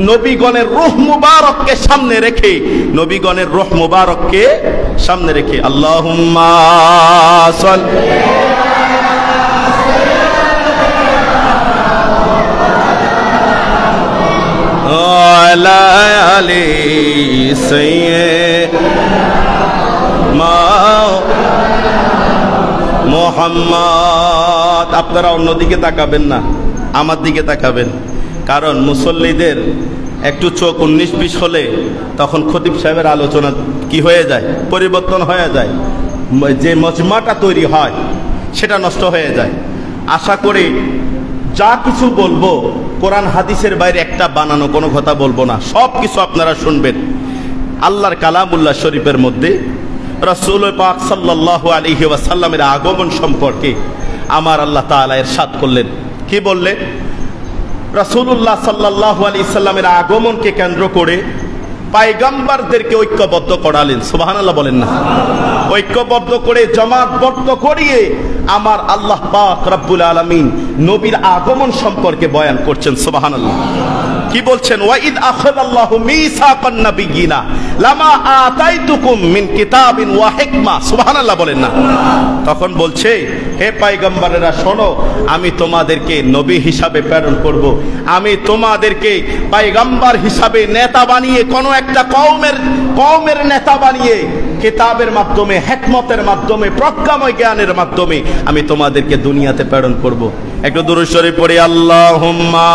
নবীগণের রূহ মুবারককে সামনে রেখে, নবীগণের রূহ মুবারককে সামনে রেখে আল্লাহুম্মা সাল্লি আলা আলি সাইয়্যিদিনা মুহাম্মদ। আপনারা অন্যদিকে তাকাবেন না, আমার দিকে তাকাবেন, কারণ মুসল্লিদের একটু চোখ 19-20 হলে তখন খতিব সাহেবের আলোচনা কি হয়ে যায়, পরিবর্তন হয়ে যায়, যে মজমাটা তৈরি হয় সেটা নষ্ট হয়ে যায়। আশা করি যা কিছু বলবো কোরআন হাদিসের বাইরে একটা বানানো কোনো কথা বলবো না, সব কিছু আপনারা শুনবেন। আল্লাহর কালামুল্লাহ শরীফের মধ্যে রাসূল পাক সাল্লাল্লাহু আলাইহি ওয়াসাল্লামের আগমন সম্পর্কে আমার আল্লাহ তাআলা ইরশাদ করলেন। কি বললেন? রাসূলুল্লাহ সাল্লাল্লাহু আলাইহি সাল্লামের আগমনকে কেন্দ্র করে পয়গম্বরদেরকে ঐক্যবদ্ধ করালেন, সুবহানাল্লাহ বলেন না, ঐক্যবদ্ধ করে জমাতবদ্ধ করিয়ে আমার আল্লাহ পাক রব্বুল আলামিন নবীর আগমন সম্পর্কে বয়ান করছেন, সুবহানাল্লাহ। কি বলছেন? ওয়াইদ আখাযাল্লাহু মিসাকান নাবিয়িনা লামা আতাইতুকুম মিন কিতাবিন ওয়া হিকমা, সুবহানাল্লাহ বলেন না। তখন বলছে, হে পয়গম্বরেরা শোনো, আমি তোমাদেরকে নবী হিসাবে প্রেরণ করব, আমি তোমাদেরকে পয়গম্বর হিসাবে নেতা বানিয়ে, কোন একটা কওমের নেতা বানিয়ে কিতাবের মাধ্যমে, হিকমতের মাধ্যমে, প্রজ্ঞাময় জ্ঞানের মাধ্যমে আমি তোমাদেরকে দুনিয়াতে প্রেরণ করব। একটু দুরূদ শরীফ পড়ি, আল্লাহুম্মা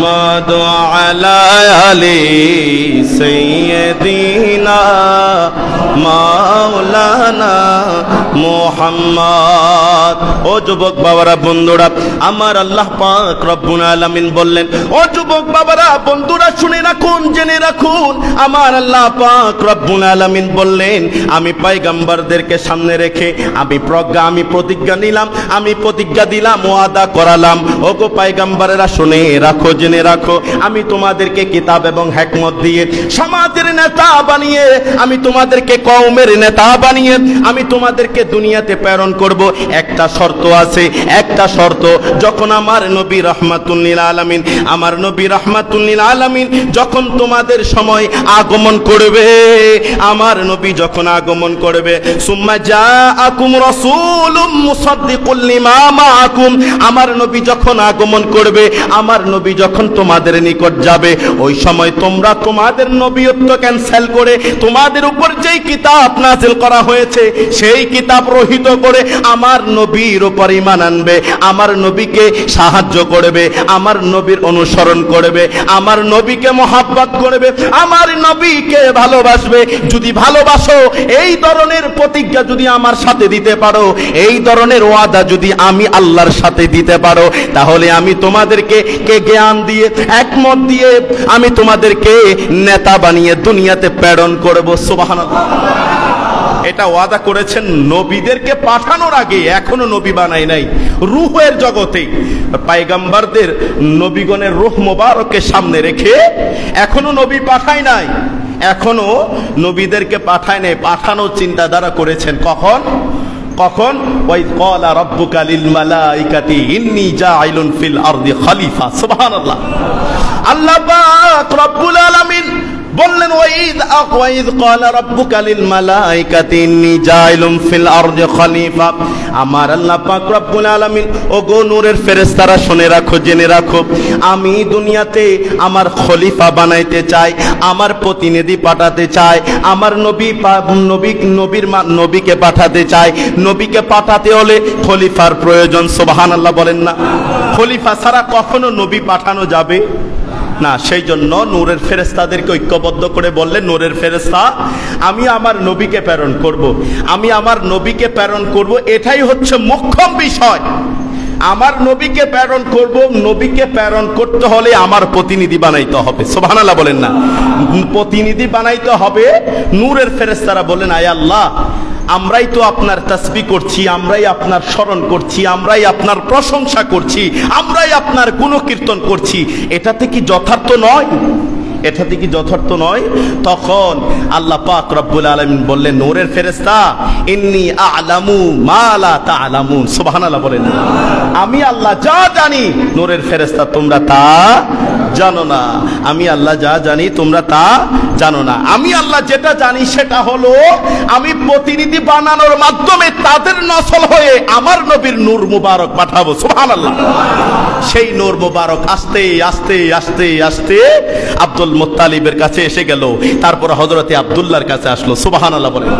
মাদু আলা আলি সাইয়্যিদিনা মাওলানা মুহাম্মদ। ও যুবক বাবারা, বন্ধুরা, আমার আল্লাহ পাক রব্বুল আলামিন বললেন, ও যুবক বাবারা, বন্ধুরা, শুনে রাখুন, জেনে রাখুন, আমার আল্লাহ পাক রব্বুল আলামিন বললেন, আমি পয়গম্বরদেরকে সামনে রেখে আমি প্রতিজ্ঞা নিলাম, আমি প্রতিজ্ঞা দিলাম, ওয়াদা করালাম, ও গো পয়গম্বরেরা শুনে রাখো, জেনে রাখো, আমি তোমাদেরকে কিতাব এবং হিকমত দিয়ে সমাজের নেতা বানিয়ে, আমি তোমাদেরকে কওমের নেতা বানিয়ে আমি তোমাদেরকে দুনিয়াতে প্রেরণ করব। একটা শর্ত আছে, একটা শর্ত, যখন আমার নবী রাহমাতুল লিল আলামিন, আমার নবী রাহমাতুল লিল আলামিন যখন তোমাদের সময় আগমন করবে, আমার নবী যখন আগমন করবে, সুম্মা জাআকুম রাসূলুম মুসাদ্দিকুল লিমা মাআকুম, আমার নবী যখন আগমন করবে, আমার নবী যখন তোমাদের নিকট যাবে, ওই সময় তোমরা তোমাদের নবীত্ব ক্যান্সেল করে তোমাদের উপর যেই কিতাব নাযিল করা হয়েছে সেই কিতাব রহিত করে আমার নবীর উপর ঈমান আনবে, আমার নবীকে সাহায্য করবে, আমার নবীর অনুসরণ করবে, আমার নবীকে মহব্বত করবে, আমার নবীকে ভালোবাসবে। যদি ভালোবাসো, এই ধরনের প্রতিজ্ঞা যদি আমার সাথে দিতে পারো, এই ধরনের ওয়াদা যদি আমি আল্লাহর সাথে দিতে পারো, তাহলে আমি তোমাদেরকে জ্ঞান দিয়ে, একমত দিয়ে আমি তোমাদেরকে নেতা বানিয়ে দুনিয়াতে প্রেরণ করব, সুবহানাল্লাহ। এটা ওয়াদা করেছেন নবীদেরকে পাঠানোর আগে, এখনো নবী বানাই নাই। রূহের জগতে পয়গম্বরদের, নবীগণের রূহ মুবারককে সামনে রেখে এখনো নবী পাঠায় নাই, এখনো নবীদেরকে পাঠায় নাই। পাঠানোর চিন্তাধারা করেছেন কখন? ওয়াইদ ক্বালা রাব্বুকা লিল মালাইকাতি ইন্নী জাইলুন ফিল আরদি খলিফা, সুবহানাল্লাহ। আল্লাহ পাক রব্বুল আলামিন বললেন, ওয়াইদ ক্বালা রাব্বুকা লিল মালাইকাতি ইন্নী জাইলুন ফিল আরদি খলিফা। আমার আল্লাহ পাক রব্বুল আলামিন, ও গো নূরের ফেরেশতারা শুনে রাখো, জেনে রাখো, আমি দুনিয়াতে আমার খলিফা বানাইতে চাই, আমার প্রতিনিধি পাঠাতে চাই, আমার নবীকে পাঠাতে চাই। নবীকে পাঠাতে হলে খলিফার প্রয়োজন, সুবহানাল্লাহ বলেন না। খলিফা ছাড়া কখনো নবী পাঠানো যাবে না। সেই জন্য নূরের ফেরেশতাদেরকে ঐক্যবদ্ধ করে বললেন, নূরের ফেরেশতা, আমি আমার নবীকে প্রেরণ করব, আমি আমার নবীকে প্রেরণ করব, এটাই হচ্ছে মুখ্য বিষয়। আমার নবীকে প্রেরণ করব, নবীকে প্রেরণ করতে হলে আমার প্রতিনিধি বানাইতে হবে, সুবহানাল্লাহ বলেন না। প্রতিনিধি বানাইতে হবে। নূরের ফেরেশতারা বলেন, আয় আল্লাহ, আমরাই তো আপনার তাসবিহ করছি, আমরাই আপনার স্মরণ করছি, আমরাই আপনার প্রশংসা করছি, আমরাই আপনার গুণকীর্তন করছি, এটাতে কি যথার্থ নয়? এটাতে কি যথার্থ নয়? তখন আল্লাহ পাক রব্বুল আলামিন বললেন, নূরের ফেরেশতা, ইন্নী আ'লামু মা লা তা'লামুন। সুবহানাল্লাহ বলেন। আমি আল্লাহ যা জানি, নূরের ফেরেশতা তোমরা তা জানো না। আমি আল্লাহ যা জানি তোমরা তা জানো না। আমি আল্লাহ যেটা জানি সেটা হলো, আমি প্রতিনিধি বানানোর মাধ্যমে তাদের নসল হয়ে আমার নবীর নূর মুবারক পাঠাবো। সুবহানাল্লাহ। সেই নূর মুবারক আস্তে আস্তে আস্তে আস্তে আব্দুল মুত্তালিবের কাছে এসে গেল, তারপর হযরতে আব্দুল্লাহর কাছে আসলো। সুবহানাল্লাহ বলেন।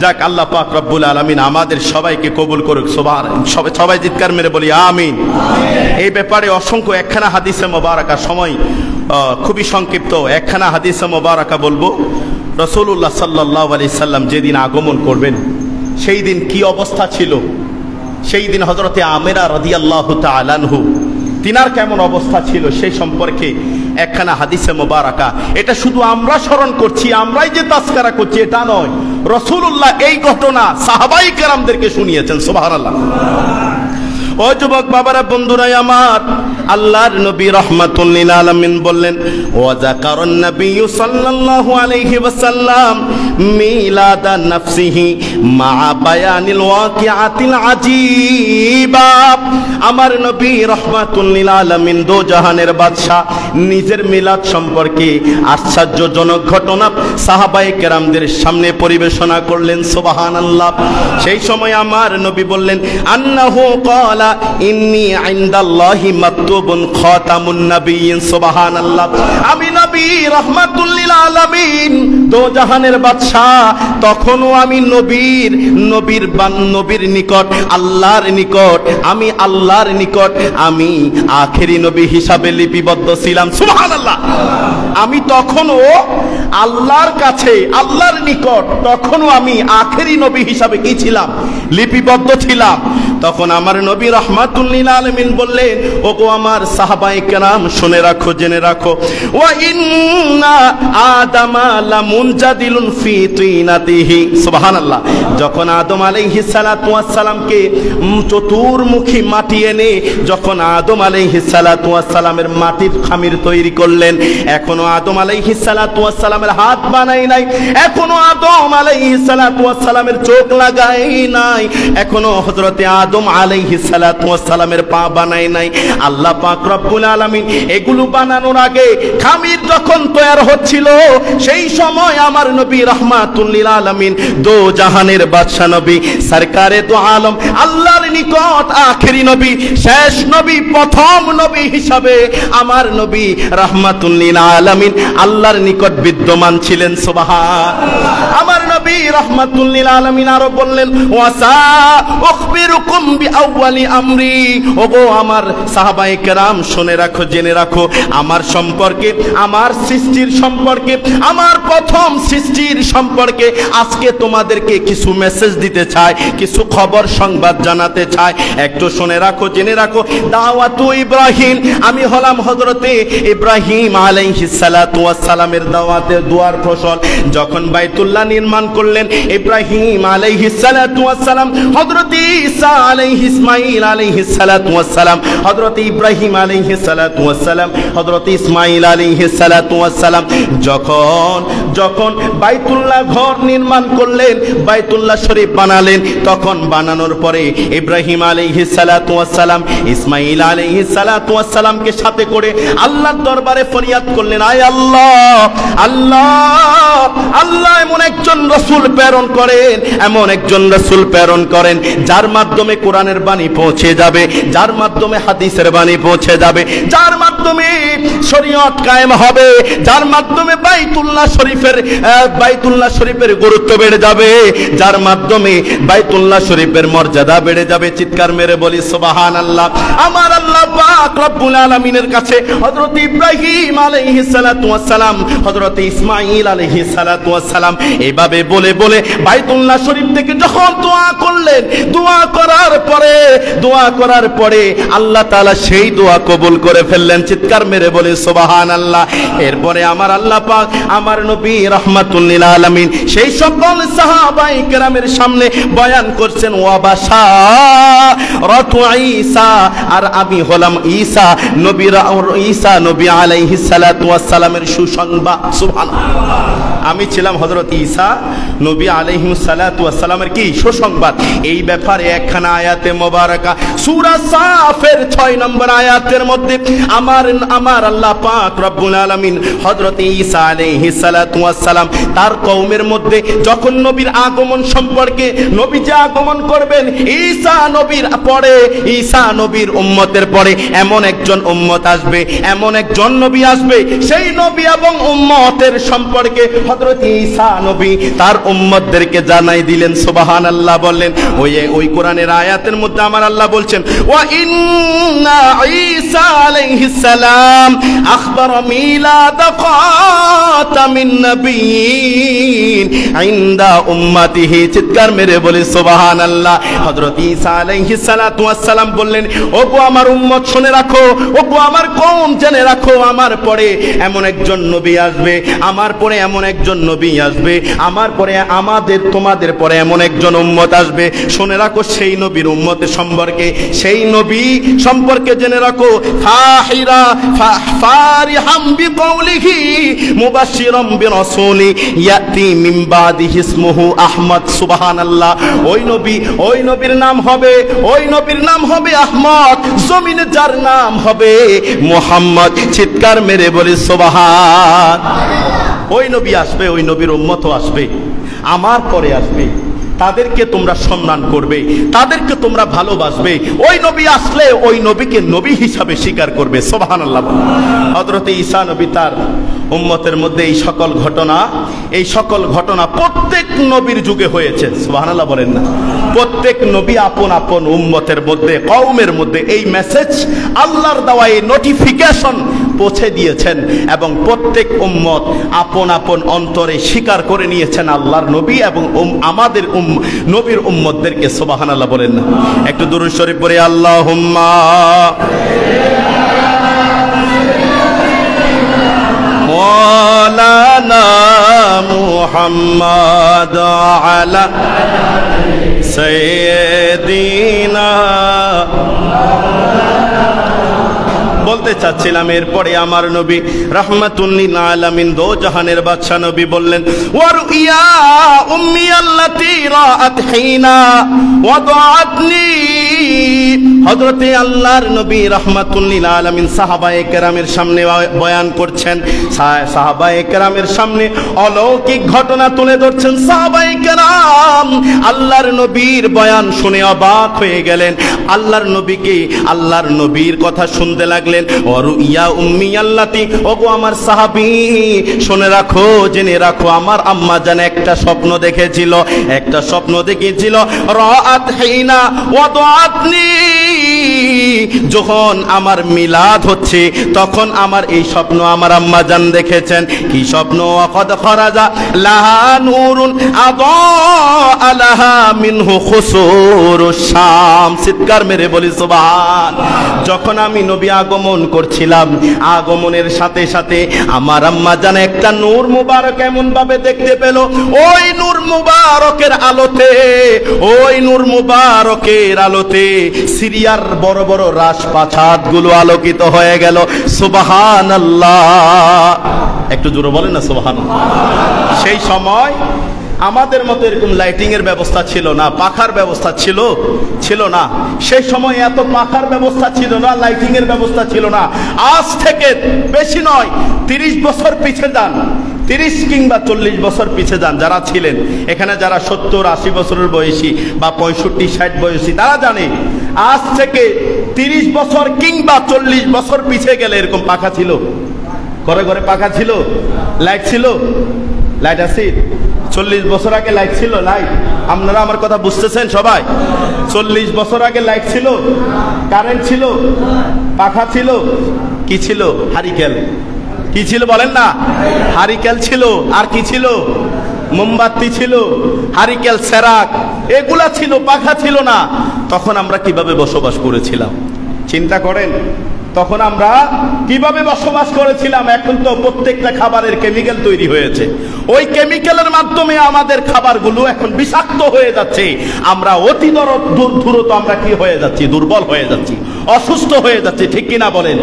যাক, আল্লাহ পাক রব্বুল আলামিন আমাদের সবাইকে কবুল করুক। সুবহানাল্লাহ। সবাই চিৎকার মেরে বলি আমিন। এই ব্যাপারে অসংখ্য একখানা হাদিসে মোবারকা, সময় খুবই সংক্ষিপ্ত, একখানা হাদিসে মোবারকা বলবো। রাসূলুল্লাহ সাল্লাল্লাহু আলাইহি সাল্লাম যেদিন আগমন করবেন, সেই দিন কি অবস্থা ছিল, সেই দিন হযরতে আমেরা রাদিয়াল্লাহু তাআলা আনহু তিনার কেমন অবস্থা ছিল, সেই সম্পর্কে একখানা হাদিসে মোবারকা। এটা শুধু আমরা স্মরণ করছি, আমরাই যে তাস্কারা করছি এটা নয়, রাসূলুল্লাহ এই ঘটনা সাহাবায়ে কেরামদেরকে শুনিয়েছেন। সুবহানাল্লাহ। ও যুবক বাবারা, বন্ধুরাই আমার, আল্লাহর নবী রাহমাতুল লিল আলামিন বললেন, ওয়া যাকারান নবী সাল্লাল্লাহু আলাইহি ওয়াসাল্লাম মিলাদা নাফসিহি মা বায়ানিল ওয়াকিআতিল আজীবা। আমার নবী রাহমাতুল লিল আলামিন, দো জাহানের বাদশা, নিজের মিলাদ সম্পর্কে আশ্চর্যজনক ঘটনা সাহাবায়ে কেরামদের সামনে পরিবেশনা করলেন। সুবহানাল্লাহ। সেই সময় আমার নবী বললেন, আন্নাহু ক্বালা ইন্নী ইনদাল্লাহি মাকতুবুন খাতামুন নবিয়্যিন। সুবহানাল্লাহ। আমি নবী রাহমাতুল লিল আলামিন, দো জাহানের বাদশা, তখনও আমি নবীর নিকট, আল্লাহর নিকট, আমি আল্লাহর নিকট, আমি আখেরি নবী হিসাবে লিপিবদ্ধ ছিলাম। সুবহানাল্লাহ। আমি তখনও আল্লাহর কাছে, আল্লাহর নিকট, তখনও আমি আখেরি নবী হিসাবে কি ছিলাম? লিপিবদ্ধ ছিলাম। তখন আমার নবী রাহমাতুল লিল আলামিন বললেন, ওগো আমার সাহাবায়ে কেরাম, শুনে রাখো, জেনে রাখো, ওয়া ইন্না আদামা লামুনজাদিলুন ফি তিনাতিহি। সুবহানাল্লাহ। যখন আদম আলাইহিস সালাতু ওয়াস সালামকে চতুর্মুখী মাটি এনে যখন আদম আলাইহিস সালাতু ওয়াস সালামের মাটির খামির তৈরি করলেন, এখনো আদম আলাইহিস সালাতু ওয়াস সালামের হাত বানাই নাই, এখনো আদম আলাইহিস সালাতু ওয়াস সালামের চোখ লাগাই নাই, এখনো হযরতে আদম আলাইহিস সালাতু ওয়াস সালামের পা বানাই নাই। আল্লাহ পাক রব্বুল আলামিন এগুলো বানানোর আগে, খামির যখন তৈরি হচ্ছিল, সেই সময় আমার নবী রাহমাতুল লিল আলামিন, দো জাহানের বাদশা নবী, সরকারে দো আলম, আল্লাহর নিকট আখেরি নবী, শেষ নবী, প্রথম নবী হিসাবে আমার নবী রাহমাতুল লিল আলামিন আল্লাহর নিকট বিদ্যমান ছিলেন। সুবহানাল্লাহ। আমার নবী রাহমাতুল লিল আলামিন আরো বললেন, ওয়াসা উখবিরুকুম বিআউয়ালি আমরি। ওগো আমার সাহাবায়ে কেরাম, শুনে রাখো, জেনে রাখো, আমার সম্পর্কে, আমার সৃষ্টির সম্পর্কে, আমার প্রথম সৃষ্টির সম্পর্কে আজকে তোমাদেরকে কিছু মেসেজ দিতে চাই, কিছু খবর সংবাদ জানাতে চাই। একটু শুনে রাখো, জেনে রাখো। দাওয়াতু ইব্রাহিম, আমি হলাম হযরতে ইব্রাহিম আলাইহিস সালাতু ওয়াস সালামের দাওয়াতে দুয়ার ফসল। যখন বাইতুল্লাহ নির্মাণ করলেন ইব্রাহিম আলাইহিস সালাতু ওয়াস সালাম, হযরতে ঈসা আলাইহিস, ইসমাঈল আলাইহিস সালাতু ওয়াস সালাম, হযরতে ইব্রাহিম আলাইহিস সালাতু ওয়াস সালাম, হযরতে ইসমাঈল আলাইহিস সালাতু ওয়াস সালাম যখন বাইতুল্লাহ ঘর নির্মাণ করলেন, বাইতুল্লাহ শরীফ বানালেন, তখন বানানোর পরে ইব্রাহিম আলাইহিস সালাতু ওয়াস সালাম, ইসমাঈল আলাইহিস সালাতু ওয়াস সালামকে সাথে করে আল্লাহর দরবারে ফরিয়াদ করলেন, আয় আল্লাহ, আল্লাহ, আল্লাহ এমন একজন রাসূল প্রেরণ করেন, এমন একজন রাসূল প্রেরণ করেন যার মাধ্যমে কোরআনের বাণী পৌঁছে যাবে, যার মাধ্যমে হাদিসের বাণী পৌঁছে যাবে, যার মাধ্যমে শরীয়ত কায়েম হবে, যার মাধ্যমে বাইতুল্লাহ শরীফের গুরুত্ব বেড়ে যাবে, যার মাধ্যমে বাইতুল্লাহ শরীফের মর্যাদা বেড়ে যাবে। চিৎকার মেরে বলি সুবহানাল্লাহ। আমার আল্লাহ পাক রব্বুল আলামিনের কাছে হযরত ইব্রাহিম আলাইহিস সালাতু ওয়াস সালাম, হযরত ইসমাঈল আলাইহিস সালাতু ওয়াস সালাম এইভাবে বলে বলে বাইতুল্লাহ শরীফ থেকে যখন দোয়া করলেন, দোয়া করার পরে আল্লাহ তাআলা সেই দোয়া কবুল করে ফেললেন। চিৎকার মেরে বলে সুবহানাল্লাহ। এরপরে আমার আল্লাহ পাক আমার নবী রাহমাতুল লিল আলামিন সেই সকল সাহাবায়ে কেরামের সামনে বয়ান করছেন, ওয়া বাশারাতু ঈসা, আর আমি হলাম ঈসা নবী আলাইহিস সালাতু ওয়াস সালামের সুসংবাদ। সুবহানাল্লাহ। আমি ছিলাম হযরত ঈসা নবী আলাইহিস সালাতু ওয়াস সালামের কি সুসংবাদ। এই ব্যাপারে একখানা আয়াতে মোবারকা সূরা সাফের 6 নম্বর আয়াতের মধ্যে আমার আল্লাহ পাক রব্বুল আলামিন হযরত ঈসা আলাইহিস সালাতু ওয়াস সালাম তার কওমের মধ্যে যখন নবীর আগমন সম্পর্কে, নবী যে আগমন করবেন, ঈসা নবীর উম্মতের পরে এমন একজন উম্মত আসবে, এমন একজন নবী আসবে, সেই নবী এবং উম্মতের সম্পর্কে হযরত ঈসা নবী তার উম্মতদেরকে জানাই দিলেন। সুবহানাল্লাহ বললেন। ওই কোরআনের আয়াতের মধ্যে আমার আল্লাহ বলছেন, ওয়া ইন্না ঈসা আলাইহিস সালাম আখবারা মিলাদ খাতামিন নবিয়্যিন ইনদা উম্মতিহি। চিৎকার মেরে বলে সুবহানাল্লাহ। হযরত ঈসা আলাইহিস সালাতু ওয়াস সালাম বললেন, ওগো আমার উম্মত শুনে রাখো, ওগো আমার কওম জেনে রাখো, আমার পরে এমন একজন নবী আসবে, আমার পরে এমন একজন নবী আসবে, আমার পরে তোমাদের পরে এমন একজন উম্মত আসবে। শুনে রাখো সেই নবীর উম্মতের সম্পর্কে, সেই নবী সম্পর্কে জেনে রাখো। ফারিহাম বিকাউলিহি মুবাশশিরাম বিরাসূলি ইয়াতি মিন বাদিহি ইসমুহু আহমদ। সুবহানাল্লাহ। ওই নবীর নাম হবে আহমদ, জমিনে যার নাম হবে মুহাম্মদ। চিৎকার মেরে বলি সুবহান। ওই নবী আসবে, ওই নবীর উম্মতও আসবে, আমার পরে আসবে। তাদেরকে তোমরা সম্মান করবে, তাদেরকে তোমরা ভালোবাসবে। ওই নবী আসলে ওই নবীকে নবী হিসাবে স্বীকার করবে। সুবহানাল্লাহ। হযরত ঈসা নবী তার উম্মতের মধ্যে এই সকল ঘটনা প্রত্যেক নবীর যুগে হয়েছে। সুবহানাল্লাহ বলেন না? প্রত্যেক নবী আপন আপন উম্মতের মধ্যে, কওমের মধ্যে এই মেসেজ আল্লাহর দেওয়া এই নোটিফিকেশন পৌঁছে দিয়েছেন, এবং প্রত্যেক উম্মত আপন আপন অন্তরে স্বীকার করে নিয়েছেন আল্লাহর নবী এবং আমাদের নবীর উম্মতদেরকে। সুবহানাল্লাহ বলেন না? একটু দুরূদ শরীফ পড়ে আল্লাহুম্মা মাওলানা মুহাম্মদ আলা সাইয়্যিদিনা। বলতে চাচ্ছিলাম, এরপরে আমার নবী রাহমাতুল লিল আলামিন দো জাহানের বাদশা নবী বললেন, ওয়া রুইয়া উম্মি আল্লাতী রাআত হিনা ওয়াদাআতনি। হযরতে আল্লাহর নবী রাহমাতুল লিল আলামিন সাহাবায়ে কেরামের সামনে বয়ান করছেন, সাহাবায়ে কেরামের সামনে অলৌকিক ঘটনা তুলে ধরছেন। সাহাবায়ে কেরাম আল্লাহর নবীর বয়ান শুনে অবাক হয়ে গেলেন। আল্লাহর নবীর কথা শুনতে লাগলেন। ওয়া উম্মি আল্লাতী, ওগো আমার সাহাবী শুনে রাখো, জেনে রাখো, আমার আম্মা জান একটা স্বপ্ন দেখেছিল, রাআত হিনা ওয়াদাআতনি। যখন আমার মিলাদ হচ্ছে তখন আমার এই স্বপ্ন আমার আম্মা জান দেখেছেন। কি স্বপ্ন? ওয়াকাদ খারাজা লাহা নূরুন আদাআ লাহা মিনহু খুসুরুশ শাম। চিৎকার মেরে বলি সুবহান। যখন আমি নবী আগমন করছিলাম, আগমনের সাথে সাথে আমার আম্মা জান একটা নূর মুবারক এমন ভাবে দেখতে পেল, ওই নূর মুবারকের আলোতে সিরিয়ার বড় বড় রাজপ্রাসাদ গুলো আলোকিত হয়ে গেল। সুবহানাল্লাহ। একটু জোরে বলেন না সুবহানাল্লাহ। সেই সময় আমাদের মতো এরকম লাইটিং এর ব্যবস্থা ছিল না, পাখার ব্যবস্থা ছিল না। সেই সময় এত পাখার ব্যবস্থা ছিল না, লাইটিং এর ব্যবস্থা ছিল না। আজ থেকে বেশি নয়, 30 বছর পিছিয়ে যান, 30 কিংবা 40 বছর পিছিয়ে যান। যারা ছিলেন এখানে, যারা 70-80 বছরের বয়সী বা 65-60 বয়সী, তারা জানে আজ থেকে 30 বছর কিংবা 40 বছর পিছিয়ে গেলে এরকম পাখা ছিল, ঘরে ঘরে পাখা ছিল, লাইট ছিল। লাইট আছে? 40 বছর আগে লাইট ছিল? লাইট, আপনারা আমার কথা বুঝতেছেন সবাই? 40 বছর আগে লাইট ছিল, কারেন্ট ছিল, পাখা ছিল, কি ছিল? হারিকেল। কি ছিল বলেন না? হারিকেল ছিল। আর কি ছিল? মোমবাতি ছিল, হারিকেল সেরাক এগুলা ছিল, পাখা ছিল না। তখন আমরা কিভাবে বসবাস করেছিলাম চিন্তা করেন। তখন আমরা কিভাবে বসবাস করেছিলাম। এখন তো প্রত্যেকটা খাবারের কেমিক্যাল তৈরি হয়েছে, ওই কেমিক্যালের মাধ্যমে আমাদের খাবারগুলো এখন বিষাক্ত হয়ে যাচ্ছে। আমরা অতি দ্রুত আমরা কি হয়ে যাচ্ছি, দুর্বল হয়ে যাচ্ছি, অসুস্থ হয়ে যাচ্ছে, ঠিক কিনা বলেন।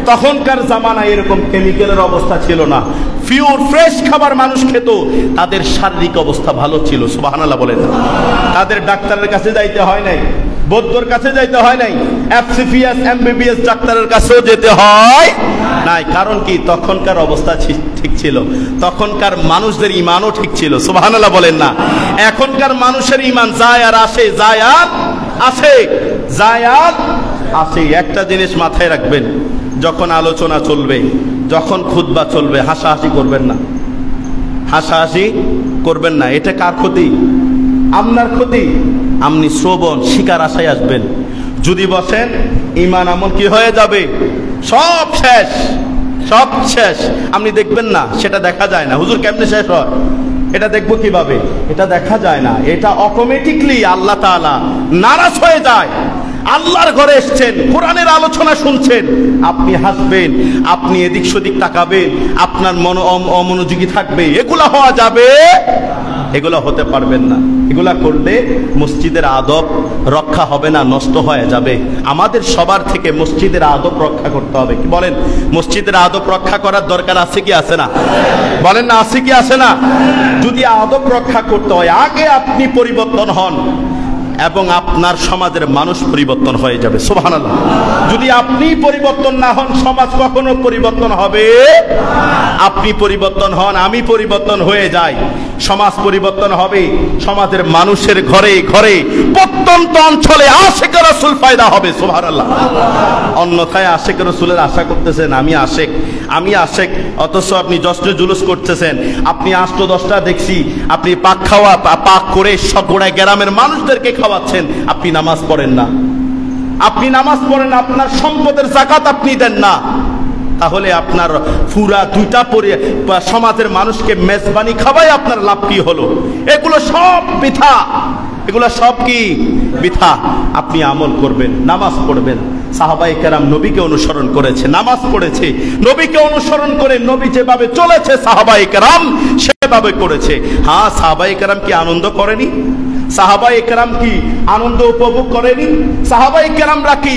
তখনকার জামানায় এরকম কেমিক্যালের অবস্থা ছিল না, পিওর ফ্রেশ খাবার মানুষ খেত, তাদের শারীরিক অবস্থা ভালো ছিল। সুবহানাল্লাহ বলেন। তাদের ডাক্তারের কাছে যাইতে হয় নাই, বৈদ্যর কাছে যাইতে হয় নাই, এফসিপিএস এমবিবিএস ডাক্তারের কাছেও যেতে হয় নাই। কারণ কি, তখনকার অবস্থা ঠিক ছিল, তখনকার মানুষদের ইমানও ঠিক ছিল। সুবহানাল্লাহ বলেন না। এখনকার মানুষের ইমান যায় আর আসে, যায় আর আসে, যায় আর আসে। একটা জিনিস মাথায় রাখবেন, যখন আলোচনা চলবে, যখন খুতবা চলবে, হাসাহাসি করবেন না, হাসাহাসি করবেন না। এটা কার ক্ষতি? আপনার ক্ষতি। আপনি শ্রবণ শিকার আশায় আসবেন। যদি বসেন, ইমান আমল কি হয়ে যাবে, সব শেষ, সব শেষ। আপনি দেখবেন না, সেটা দেখা যায় না। হুজুর কেমনে শেষ হয়, এটা দেখবো কিভাবে, এটা দেখা যায় না। এটা অটোমেটিকলি আল্লাহ তাআলা নারাজ হয়ে যায়। আল্লাহর ঘরে এসছেন, কোরআনের আলোচনা শুনছেন, আপনি হাসবেন, আপনি এদিক সেদিক তাকাবেন, আপনার মন অমনোযোগী থাকবে। এগুলা হওয়া যাবে, এগুলা হতে পারবেন না। এগুলা করলে মসজিদের আদব রক্ষা হবে না, নষ্ট হয়ে যাবে। আমাদের সবার থেকে মসজিদের আদব রক্ষা করতে হবে। কি বলেন? মসজিদের আদব রক্ষা করার দরকার আছে কি আছে না? বলেন না, আছে কি আছে না? যদি আদব রক্ষা করতে হয়, আগে আপনি পরিবর্তন হন এবং আপনার সমাজের মানুষ পরিবর্তন হয়ে যাবে। সুবহানাল্লাহ। যদি আপনি পরিবর্তন না হন, সমাজ কখনো পরিবর্তন হবে। আপনি পরিবর্তন হন, আমি পরিবর্তন হয়ে যাই, সমাজ পরিবর্তন হবে। সমাজের মানুষের ঘরে ঘরে, প্রত্যন্ত অঞ্চলে আশিকে রাসূল পয়দা হবে। সুবহানাল্লাহ। অন্যথায় আশিকে রাসূলের আশা করতেছেন, আমি আশিক, আমি আশিক, অথচ আপনি জশ্নে জুলুস করতেছেন। আপনি 8-10টা দেখছি, আপনি পাক করে সব গোড়ায় গ্রামের মানুষদেরকে খাওয়াচ্ছেন। আপনি নামাজ পড়েন না, আপনি নামাজ পড়েন, আপনার সম্পদের যাকাত আপনি দেন না। তাহলে আপনার পুরা দুইটা সমাজের মানুষকে মেজবানি খাওয়াই আপনার লাভ কি হলো? এগুলো সব বৃথা, এগুলো সব কি বৃথা। আপনি আমল করবেন, নামাজ পড়বেন। সাহাবায়ে কেরাম নবীকে অনুসরণ করেছে, নামাজ পড়েছে, নবীকে অনুসরণ করে নবী যেভাবে চলেছে সাহাবায়ে কেরাম সেভাবে করেছে। হ্যাঁ, সাহাবায়ে কেরাম কি আনন্দ করেনি? সাহাবায়ে কেরাম কি আনন্দ উপভোগ করেনি? সাহাবায়ে কেরামরা কি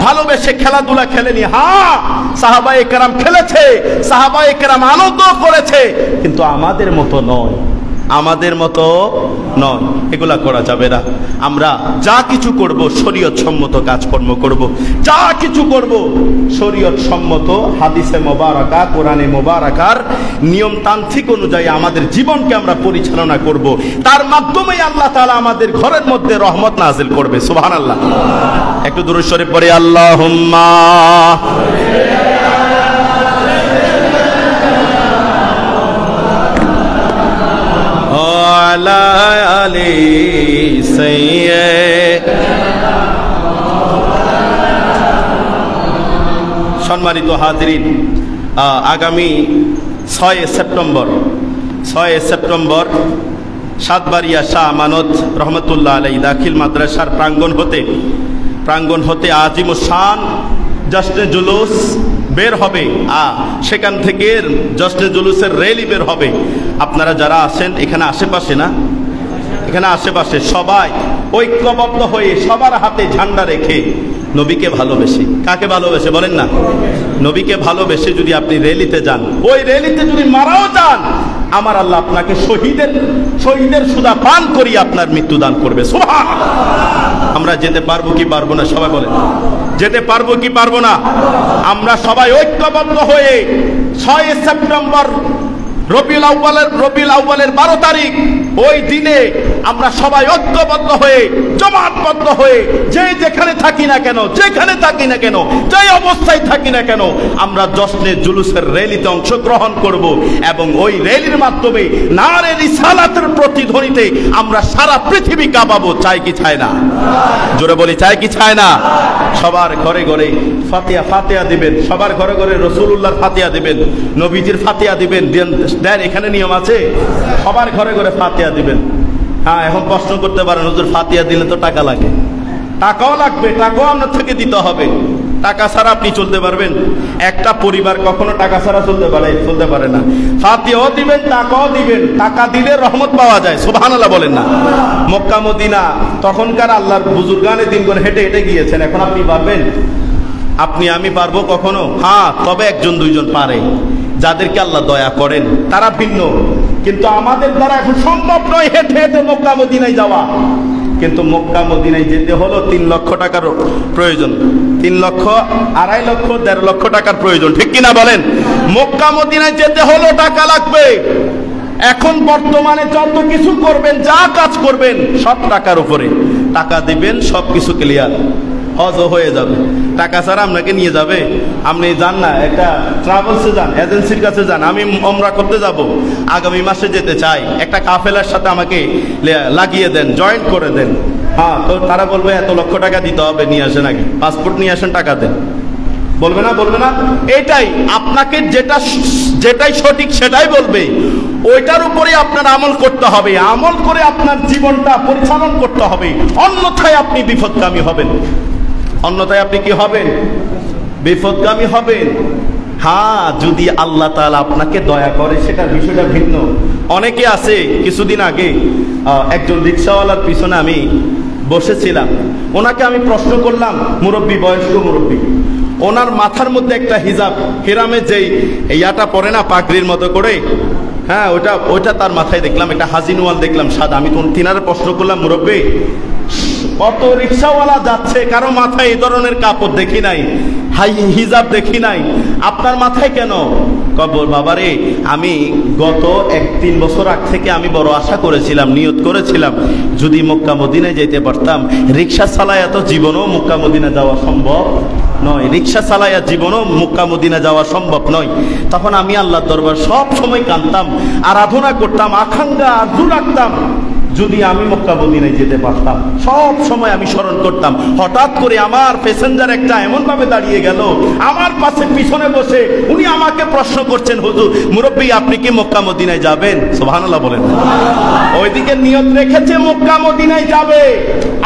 ভালোবেসে খেলাধুলা খেলেনি? হ্যাঁ, সাহাবায়ে কেরাম খেলেছে, সাহাবায়ে কেরাম আনন্দ করেছে, কিন্তু আমাদের মতো নয়, আমাদের মতো নয়। এগুলা করা যাবে না। আমরা যা কিছু করব শরীয়ত সম্মত কাজকর্ম করব, যা কিছু করব শরীয়ত সম্মত, হাদিসে মোবারকা, কোরআনে মোবারকার নিয়মতান্ত্রিক অনুযায়ী আমাদের জীবনকে আমরা পরিচালনা করব। তার মাধ্যমে আল্লাহ তাআলা আমাদের ঘরের মধ্যে রহমত নাজিল করবে। সুবহানাল্লাহ। একটু দুরূদ শরীফ পড়ি। আল্লাহুম্মা আলা আলি সাইয়্যিদিনা। সম্মানিত হাজিরিন, আগামী 6 সেপ্টেম্বর সাতবাড়িয়া শাহ আমানত রহমতুল্লাহ আলাইহি দাখিল মাদ্রাসার প্রাঙ্গণ হতে আজিমুশান জশ্নে জুলুস বের হবে। সেখান থেকে জশ্নে জুলুসের র্যালি বের হবে। আপনারা যারা আছেন এখানে আশেপাশে, না এখানে আশেপাশে, সবাই ঐক্যবদ্ধ হয়ে সবার হাতে ঝান্ডা রেখে নবীকে ভালোবেসে, কাকে ভালোবেসে বলেন না? নবীকে ভালোবেসে যদি আপনি র্যালিতে যান, ওই র্যালিতে যদি মারাও যান, আমার আল্লাহ আপনাকে শহীদের সুদা পান করিয়ে আপনার মৃত্যু দান করবে। সুবহানাল্লাহ। আমরা যেতে পারবো কি পারবো না? সবাই বলেন, যেতে পারবো কি পারবো না? আমরা সবাই ঐক্যবদ্ধ হয়ে 6 সেপ্টেম্বর রবিউল আউয়ালের 12 তারিখ ওই দিনে আমরা সবাই ঐক্যবদ্ধ হয়ে, জমাতবদ্ধ হয়ে, যে যেখানে থাকি না কেন, যেখানে থাকি না কেন, যে অবস্থায় থাকি না কেন, আমরা জশ্নে জুলুসের র্যালিতে অংশগ্রহণ করব এবং ওই র্যালির মাধ্যমে নারে রিসালাতের প্রতিধ্বনিতে আমরা সারা পৃথিবী কাঁপাবো। চাই কি চায় না? জোরে বলি, চাই কি চায় না? সবার ঘরে ঘরে ফাতিহা দিবেন, সবার ঘরে ঘরে রাসূলুল্লাহর ফাতিহা দিবেন, নবীজির ফাতিহা দিবেন। দেন, এখানে নিয়ম আছে, সবার ঘরে ঘরে ফাতিহা দিবেন। হ্যাঁ, এখন প্রশ্ন করতে পারেন, হুজুর ফাতিহা দিলে তো টাকা লাগে। টাকাও লাগবে, টাকাও আপনার থেকে দিতে হবে। টাকা ছাড়া আপনি চলতে পারবেন? একটা পরিবার কখনো টাকা ছাড়া চলতে পারে না। ফাতিহাও দিবেন, টাকাও দিবেন। টাকা দিলে রহমত পাওয়া যায়, সুবহানাল্লাহ বলেন না? মক্কা মদিনা তখনকার আল্লাহর বুজুর্গানে দিন করে হেঁটে হেঁটে গিয়েছেন। এখন আপনি পারবেন? আপনি আমি পারবো কখনো? হ্যাঁ, তবে একজন দুইজন পারে, যাদেরকে আল্লাহ দয়া করেন, তারা ভিন্ন। কিন্তু আমাদের দ্বারা এখন সম্ভব নয় হেঁটে হেঁটে মক্কা মদিনায় যাওয়া। কিন্তু মক্কা মদিনায় যেতে হলো 3 লক্ষ টাকার প্রয়োজন, 3 লক্ষ, 2.5 লক্ষ, 1.5 লক্ষ টাকার প্রয়োজন, ঠিক কিনা বলেন? মক্কা মদিনায় যেতে হলো টাকা লাগবে। এখন বর্তমানে যত কিছু করবেন, যা কাজ করবেন, সব টাকার উপরে। টাকা দিবেন, সব কিছু ক্লিয়ার, হজও হয়ে যাবে। টাকা ছাড়া আপনাকে নিয়ে যাবে? আপনি যান না, একটা ট্রাভেলসে যান, এজেন্সির কাছে যান, আমি ওমরা করতে যাব, আগামী মাসে যেতে চাই, একটা কাফেলার সাথে আমাকে লাগিয়ে দেন, জয়েন্ট করে দেন। হ্যাঁ, তো তারা বলবে এত লক্ষ টাকা দিতে হবে, নিয়ে আসেন আগে, পাসপোর্ট নিয়ে আসেন, টাকা দেন। বলবে না? বলবে না? এটাই আপনাকে যেটাই সঠিক সেটাই বলবে। ওইটার উপরে আপনার আমল করতে হবে, আমল করে আপনার জীবনটা পরিচালনা করতে হবে। অন্যথায় আপনি বিপদগামী হবেন। অন্যথায় আপনি কি হবেন? বিপদগামী হবেন। হ্যাঁ, যদি আল্লাহ তাআলা আপনাকে দয়া করে, সেটার বিষয়টা ভিন্ন। অনেকে আছে, কিছুদিন আগে একজন রিক্সাওয়ালার পিছনে আমি বসেছিলাম, ওনাকে আমি প্রশ্ন করলাম, মুরব্বী, বয়স্ক মুরব্বী, ওনার মাথার মধ্যে একটা হিজাব, হেরামে যেই ইয়াটা পরে না, পাগড়ির মতো করে, হ্যাঁ, ওইটা তার মাথায় দেখলাম, একটা হাজিনওয়াল দেখলাম সাদা। আমি তিনারে প্রশ্ন করলাম, মুরব্বী, কত রিক্সাওয়ালা যাচ্ছে, কারো মাথায় এই ধরনের কাপড় দেখি নাই, হিজাব দেখি নাই, আপনার মাথায় কেন? বাবারে, আমি গত 1-3 বছর আগ থেকে আমি বড় আশা করেছিলাম, নিয়ত করেছিলাম, যদি মক্কা মদিনায় যেতে পারতাম। রিক্সা চালায়া তো জীবনও মক্কা মদিনা যাওয়া সম্ভব নয়, রিক্সা চালায়া জীবনও মক্কা মদিনা যাওয়া সম্ভব নয়। তখন আমি আল্লাহর দরবার সব সময় কাঁদতাম, আরাধনা করতাম, আকাঙ্ক্ষা আরজু রাখতাম, যদি আমি মক্কা মদিনায় যেতে পারতাম। সব সময় আমি স্মরণ করতাম। হঠাৎ করে আমার প্যাসেঞ্জার একটা এমন ভাবে দাঁড়িয়ে গেল, আমার পাশে পিছনে বসে, উনি আমাকে প্রশ্ন করছেন, হুজুর, মুরব্বী, আপনি কি মক্কা মদিনায় যাবেন? সুবহানাল্লাহ বলেন। ওইদিকে নিয়ত রেখেছে মক্কা মদিনায় যাবে,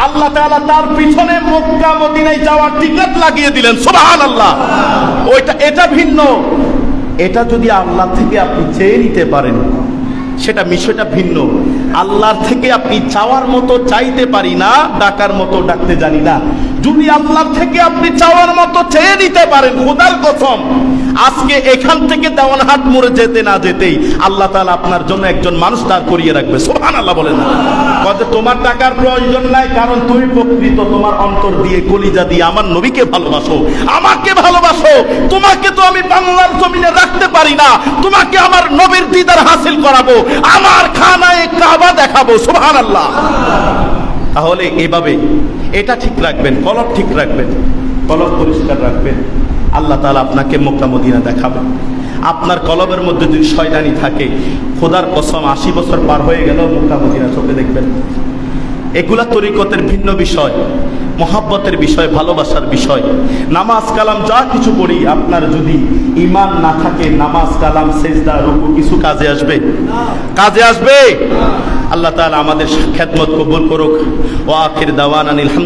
আল্লাহ তাআলা তার পিছনে মক্কা মদিনায় যাওয়ার টিকিট লাগিয়ে দিলেন। সুবহানাল্লাহ। এটা ভিন্ন। এটা যদি আল্লাহ থেকে আপনি চেয়ে নিতে পারেন, সেটা বিষয়টা ভিন্ন। আল্লাহর থেকে আপনি চাওয়ার মতো চাইতে পারি না, ডাকার মতো ডাকতে জানি না। যদি আল্লাহর থেকে আপনি চাওয়ার মতো চেয়ে নিতে পারেন, খোদার কসম, আজকে এখান থেকে দেওয়ানহাট মোড়ে যেতে না যেতেই আল্লাহ তাআলা আপনার জন্য একজন মানুষ দাঁড় করিয়ে রাখবে। সুবহানাল্লাহ বলেন না? কত তোমার টাকার প্রয়োজন নাই, কারণ তুমি প্রকৃত তোমার অন্তর দিয়ে, কলিজা দিয়ে আমার নবীকে ভালোবাসো, আমাকে ভালোবাসো। তোমাকে তো আমি বাংলার জমিনে রাখতে পারি না, তোমাকে আমার নবীর দিদার হাসিল করাবো, আমার খানায়ে কাবা দেখাবো। সুবহানাল্লাহ। তাহলে এভাবে এটা ঠিক রাখবেন, কলব ঠিক রাখবেন, কলব পরিষ্কার রাখবেন, আল্লাহ তাআলা আপনাকে মক্কা মদিনা দেখাবেন। আপনার কলবের মধ্যে যদি শয়তানি থাকে, খোদার কসম 80 বছর পার হয়ে গেল মক্কা মদিনা চোখে দেখবেন। এগুলা তরিকতের ভিন্ন বিষয়, মহাব্বতের বিষয়, ভালোবাসার বিষয়। নামাজ কালাম যা কিছু করি, আপনার যদি ঈমান না থাকে, নামাজ কালাম সেজদা রুকু কিছু কাজে আসবে? কাজে আসবে? আল্লাহ তাআলা আমাদের খেদমত কবুল করুক। ওয়া আখির দাওয়ানা আলহামদুলিল্লাহ।